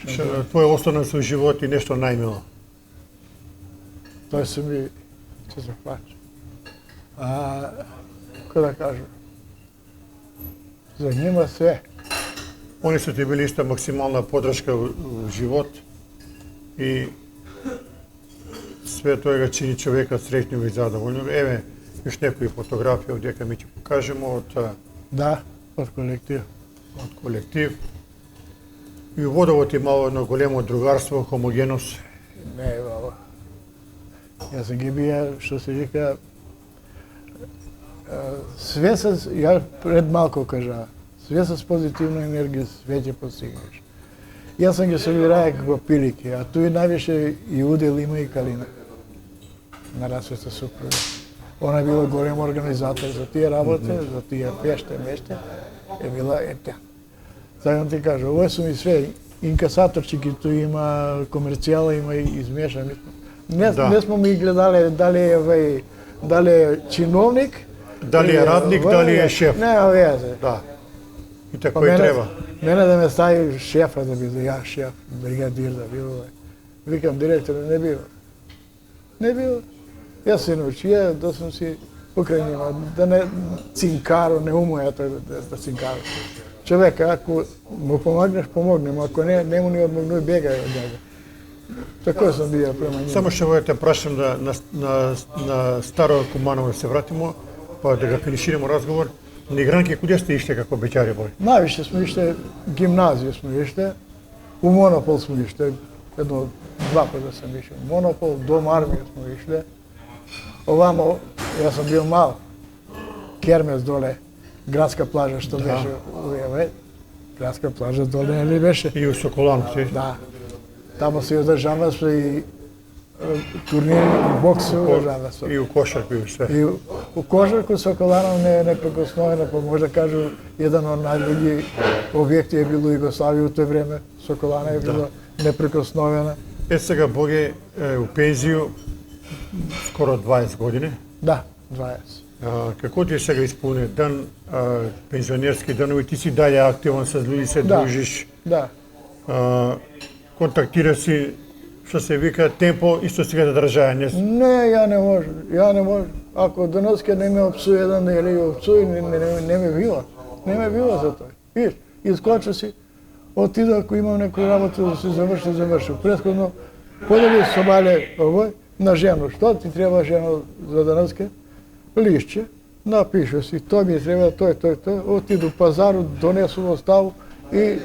твој останал со живот и нешто најмило. Тој се ми, ќе се плаче. Како да кажам, за нема све. Они су ти били иста максимална подршка у живот и све тоа го чини човекот среќнив и задоволен. Еве, још некои фотографии овдека ми ќе покажеме од Да, од колектив. колектив. И у водовод имало едно големо другарство, хомогеност. Не, баба. Јас се ги бија, што се вика, све ја пред малко кажа, све с позитивна енергија све ќе постигнеш. Јас сам ги собираја како пилики, а тој највише и удел има и Калина на расвета супруга. Она била голем организатор за тие работи, за тие пеште, меште, е била тя. Сакам ти кажа, ово су ми све, инкасаторчики, ту има комерцијала, има и измешани. Не смо ми гледале дали е чиновник, Дали е радник, дали е шеф. Нема везе. Да. И тако и треба. Мене да ме стави шефа да биде, ја шеф, бригадир да биде. Викам, директор, не бива. Не бива. Јас се научија да сум си покрај нема, да не цинкаро, не умеја тој да цинкаро. Човек, ако му помогнеш, помогнем, ако не, нему ни одмогнуј, бегај од него. Тако сум бија према нема. Само што ќе те прашам да на Старо Куманово да се вратимо, па да го финишираме разговор. На игранки куде сте ишле како беќари бој? Највише сме ишле, гимназија сме ишле, у Монопол сме ишле, два пата сам ишел. Монопол, Дом армија сме ишле. Овамо, јас сам бил мал, кермес доле, градска плажа што беше уве, градска плажа доле ли беше? И у Соколанов ти? Да. Тамо се одржава се и турнири, и бокс се одржава се. И у кошарку и све. И у кошарку Соколанов не е непрекосновена, па може да кажу, еден од најдолги објекти е било Југославија у тој време. Соколана е било непрекосновена. Е сега Боге у пензију скоро 20 години. Да, 20. Како ти е сега исполнен дан, пензионерски данови, ти си дале активен с луѓе, се дружиш, Да. контактира си, што се вика, темпо, исто сега да држаја. Не, ја не можам. Ако денеска не ме опсуе еден или опсуе, не ме бива. Не ме бива за тој. Виж, искочу си, отида ако имам некој работа да се заврши. Претходно, подели со мале овој на жено. Што ти треба жено за денеска? Лишче, напише си, тоа ми треба, тој. Отиду пазару, донесу во ставу и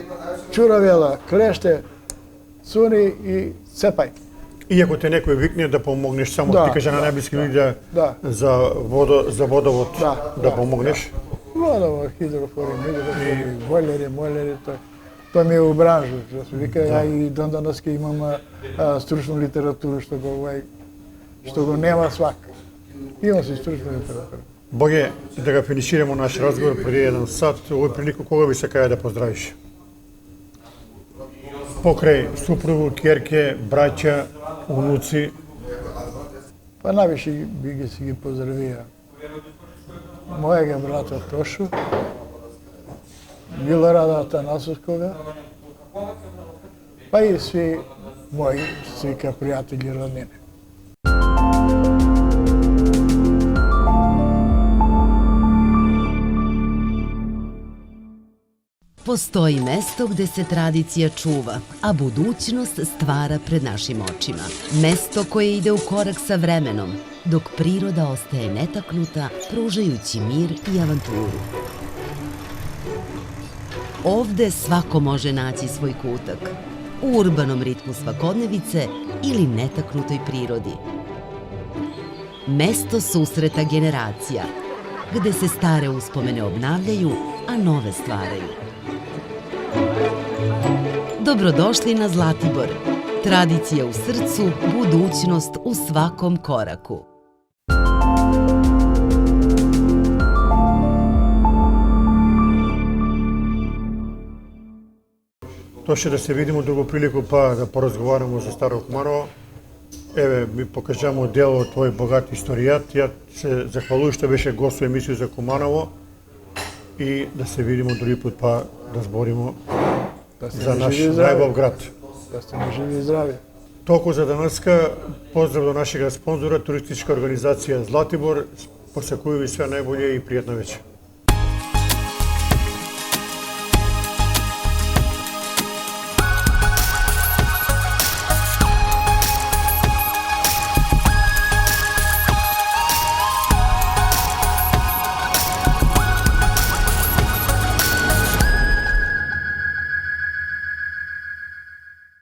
чуравела, клеште, цуни и цепај. И ако те некој викне да помогнеш, само Да, ти кажа на најблиски луѓе Да. за водовод да помогнеш. Водово, хидрофори, бойлери, тој ми е у бранжу, што се вика, ја и дон денеска имам стручна литература што го нема свак. Имам си стручна литература. Боге, да го финишираме наш разговор преди еден сат, овој прилику кога би сакаја да поздравиш? Покрај супругу, ќерке, браќа, унуци. Па највише би ги си ги поздравија. Мојега брата Тошу, Милорада Атанасовскога, па и сви мои свика пријатели и роднини. Postoji mesto gde se tradicija čuva, a budućnost stvara pred našim očima. Mesto koje ide u korak sa vremenom, dok priroda ostaje netaknuta, pružajući mir i avanturu. Ovde svako može naći svoj kutak, u urbanom ritmu svakodnevice ili netaknutoj prirodi. Mesto susreta generacija, gde se stare uspomene obnavljaju, a nove stvaraju. Dobrodošli na Zlatibor. Tradicija u srcu, budućnost u svakom koraku. To ще да се видимо друго прилику, па да поразговараме за Старо Куманово. Еве, ми покажамо дел од твој богат историјат. Ја се захвалувам што беше гост во емисија за Куманово и да се видимо други пат, па да зборимо за наш најубав град. Da ste mi živi i zdravi. Толку за денеска, поздрав до нашега спонзора, туристичка организација Златибор. Посекувам ви све најболje и пријатна вечер.